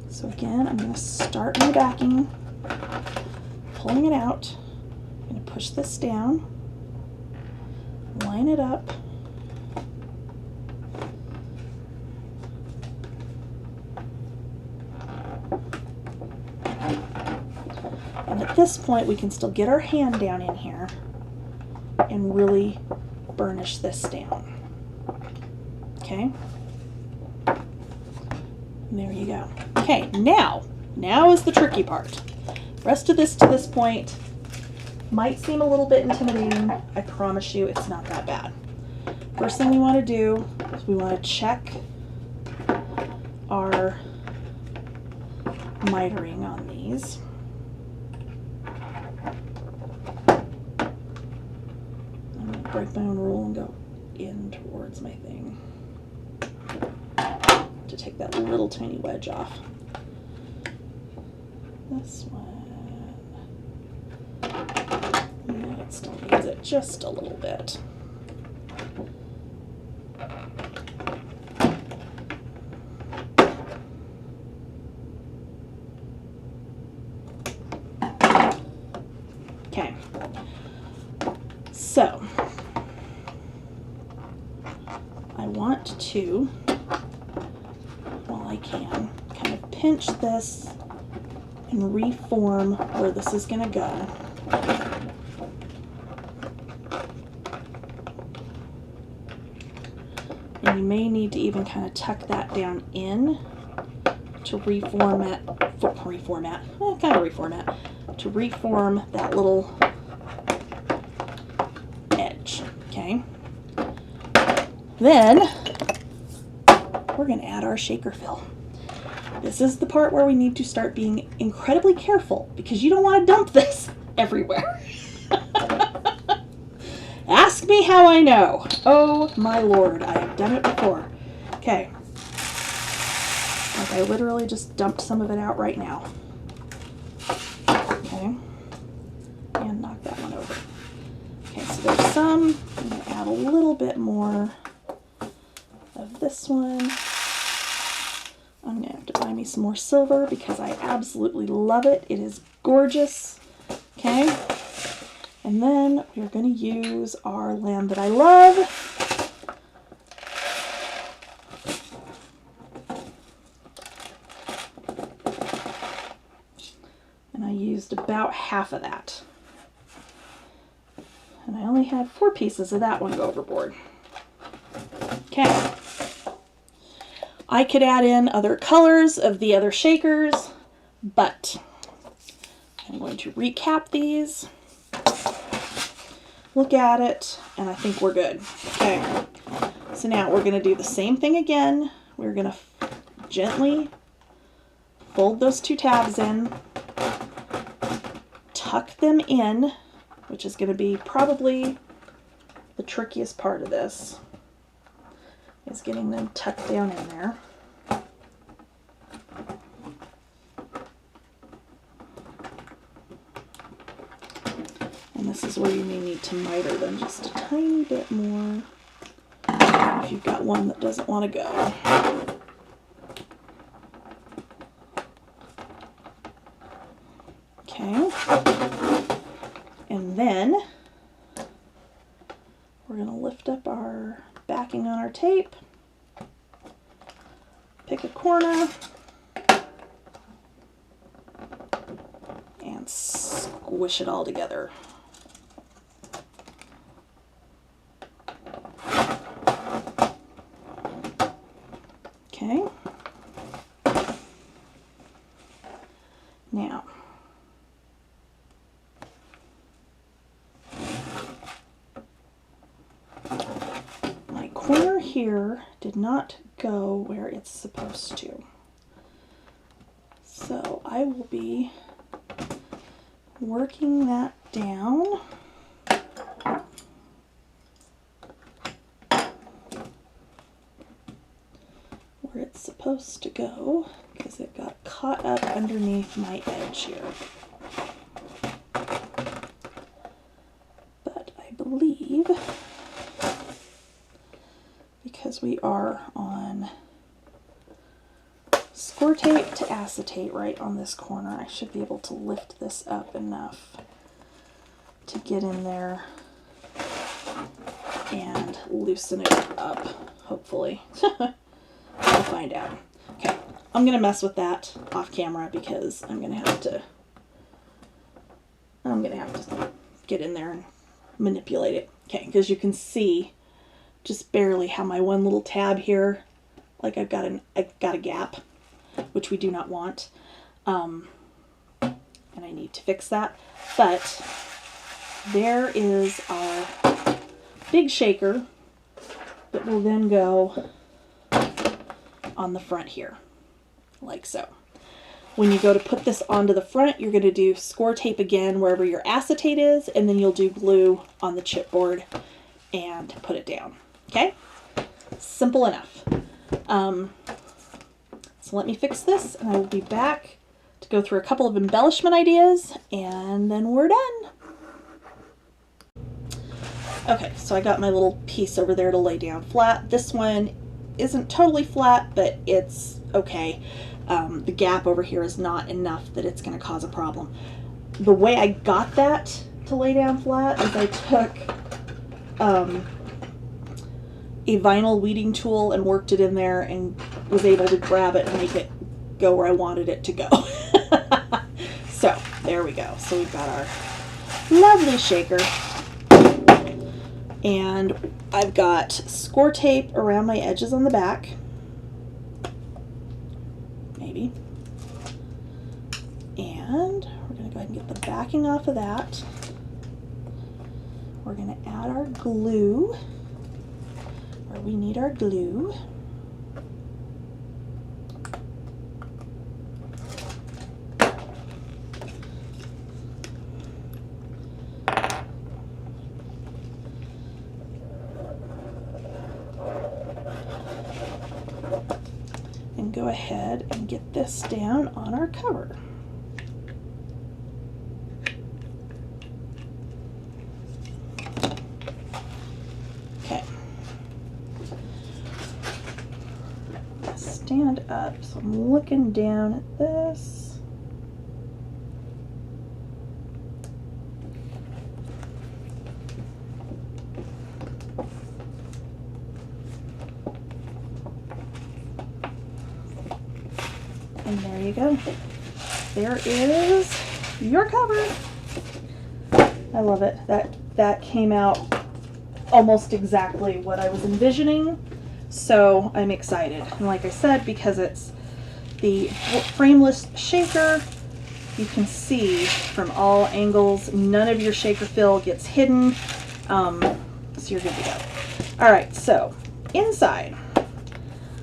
so again, I'm going to start my backing, pulling it out. I'm going to push this down, line it up, and at this point we can still get our hand down in here and really burnish this down. Okay, and there you go. Okay, now is the tricky part. The rest of this to this point Might seem a little bit intimidating. I promise you it's not that bad. First thing we want to do is we want to check our mitering on these. I'm going to break my own rule and go in towards my thing to take that little tiny wedge off. This one, yeah, it still needs it just a little bit. Okay, so I want to, while I can, kind of pinch this and reform where this is going to go. And you may need to even kind of tuck that down in to reformat, to reform that little edge, okay? Then we're going to add our shaker fill. This is the part where we need to start being incredibly careful because you don't want to dump this everywhere. Ask me how I know. Oh my lord, I have done it before. Okay. Like I literally just dumped some of it out right now. Okay. And knock that one over. Okay, so there's some. I'm going to add a little bit more of this one. I'm going to have to buy me some more silver because I absolutely love it. It is gorgeous. Okay. And then we're going to use our land that I love. And I used about half of that. And I only had 4 pieces of that one go overboard. Okay. I could add in other colors of the other shakers, but I'm going to recap these, look at it, and I think we're good. Okay, so now we're going to do the same thing again. We're going to gently fold those 2 tabs in, tuck them in, which is going to be probably the trickiest part of this, is getting them tucked down in there. And this is where you may need to miter them just a tiny bit more if you've got one that doesn't want to go. Okay. And then we're going to lift up our backing on our tape, pick a corner, and squish it all together. Okay. Now, my corner here did not go where it's supposed to. So I will be working that down. Where it's supposed to go, because it got caught up underneath my edge here. But I believe, because we are on score tape to acetate right on this corner, I should be able to lift this up enough to get in there and loosen it up, hopefully. We'll find out. Okay, I'm going to mess with that off camera because I'm going to have to get in there and manipulate it. Okay, because you can see just barely how my one little tab here, like I've got a gap, which we do not want, and I need to fix that. But there is our big shaker that will then go on the front here, like so. When you go to put this onto the front, you're going to do score tape again wherever your acetate is, and then you'll do glue on the chipboard and put it down. Okay? Simple enough. So let me fix this, and I will be back to go through a couple of embellishment ideas, and then we're done. Okay, so I got my little piece over there to lay down flat. This one isn't totally flat, but it's okay. The gap over here is not enough that it's going to cause a problem. The way I got that to lay down flat is I took a vinyl weeding tool and worked it in there and was able to grab it and make it go where I wanted it to go. So there we go. So we've got our lovely shaker, and I've got score tape around my edges on the back, maybe, and we're going to go ahead and get the backing off of that. We're going to add our glue, where we need our glue. And go ahead and get this down on our cover. Stand up, so I'm looking down at this. And there you go. There is your cover. I love it. That came out almost exactly what I was envisioning. So I'm excited, and like I said, because it's the frameless shaker, you can see from all angles, none of your shaker fill gets hidden, so you're good to go. Alright, so inside,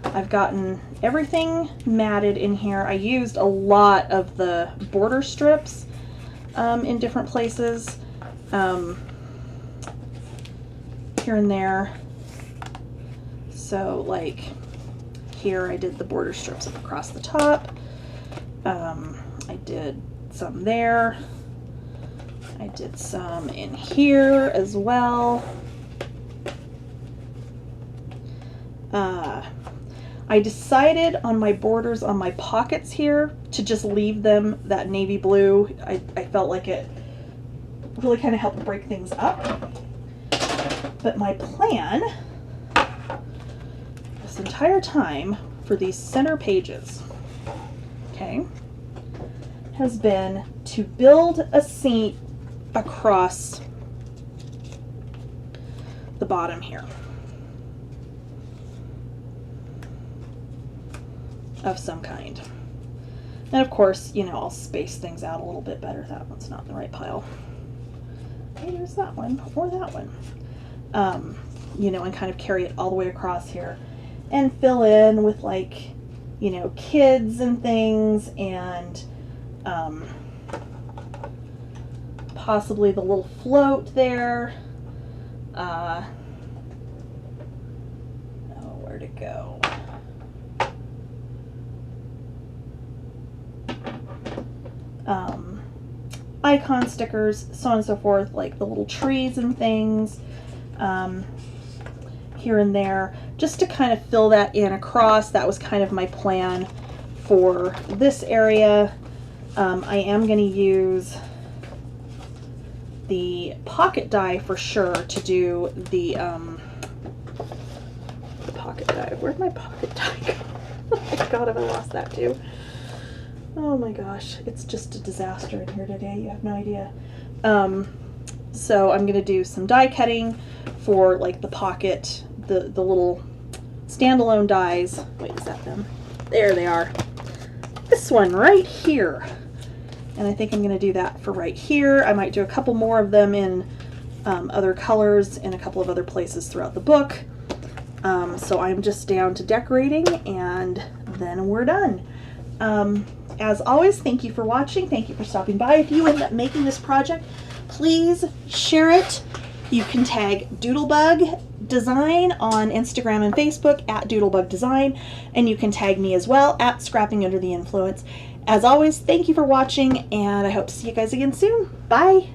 I've gotten everything matted in here. I used a lot of the border strips in different places, here and there. So like here I did the border strips up across the top. I did some there. I did some in here as well. I decided on my borders on my pockets here to just leave them that navy blue. I felt like it really kind of helped break things up. But my plan this entire time for these center pages, okay, has been to build a seam across the bottom here of some kind. And of course, you know, I'll space things out a little bit better. That one's not in the right pile. Hey, there's that one, or that one. You know, and kind of carry it all the way across here and fill in with, like, you know, kids and things, and possibly the little float there. Oh, where'd it go? Icon stickers, so on and so forth, like the little trees and things here and there, just to kind of fill that in across. That was kind of my plan for this area. I am going to use the pocket die for sure to do the pocket die. Where'd my pocket die go? Oh my god, have I lost that too? Oh my gosh, it's just a disaster in here today. You have no idea. So I'm going to do some die cutting for like the pocket, the little standalone dies. Wait, is that them? There they are. This one right here. And I think I'm going to do that for right here. I might do a couple more of them in other colors in a couple of other places throughout the book. So I'm just down to decorating, and then we're done. As always, thank you for watching. Thank you for stopping by. If you end up making this project, please share it. You can tag Doodlebug Design on Instagram and Facebook at Doodlebug Design, and you can tag me as well at Scrapping Under the Influence. As always, thank you for watching, and I hope to see you guys again soon. Bye!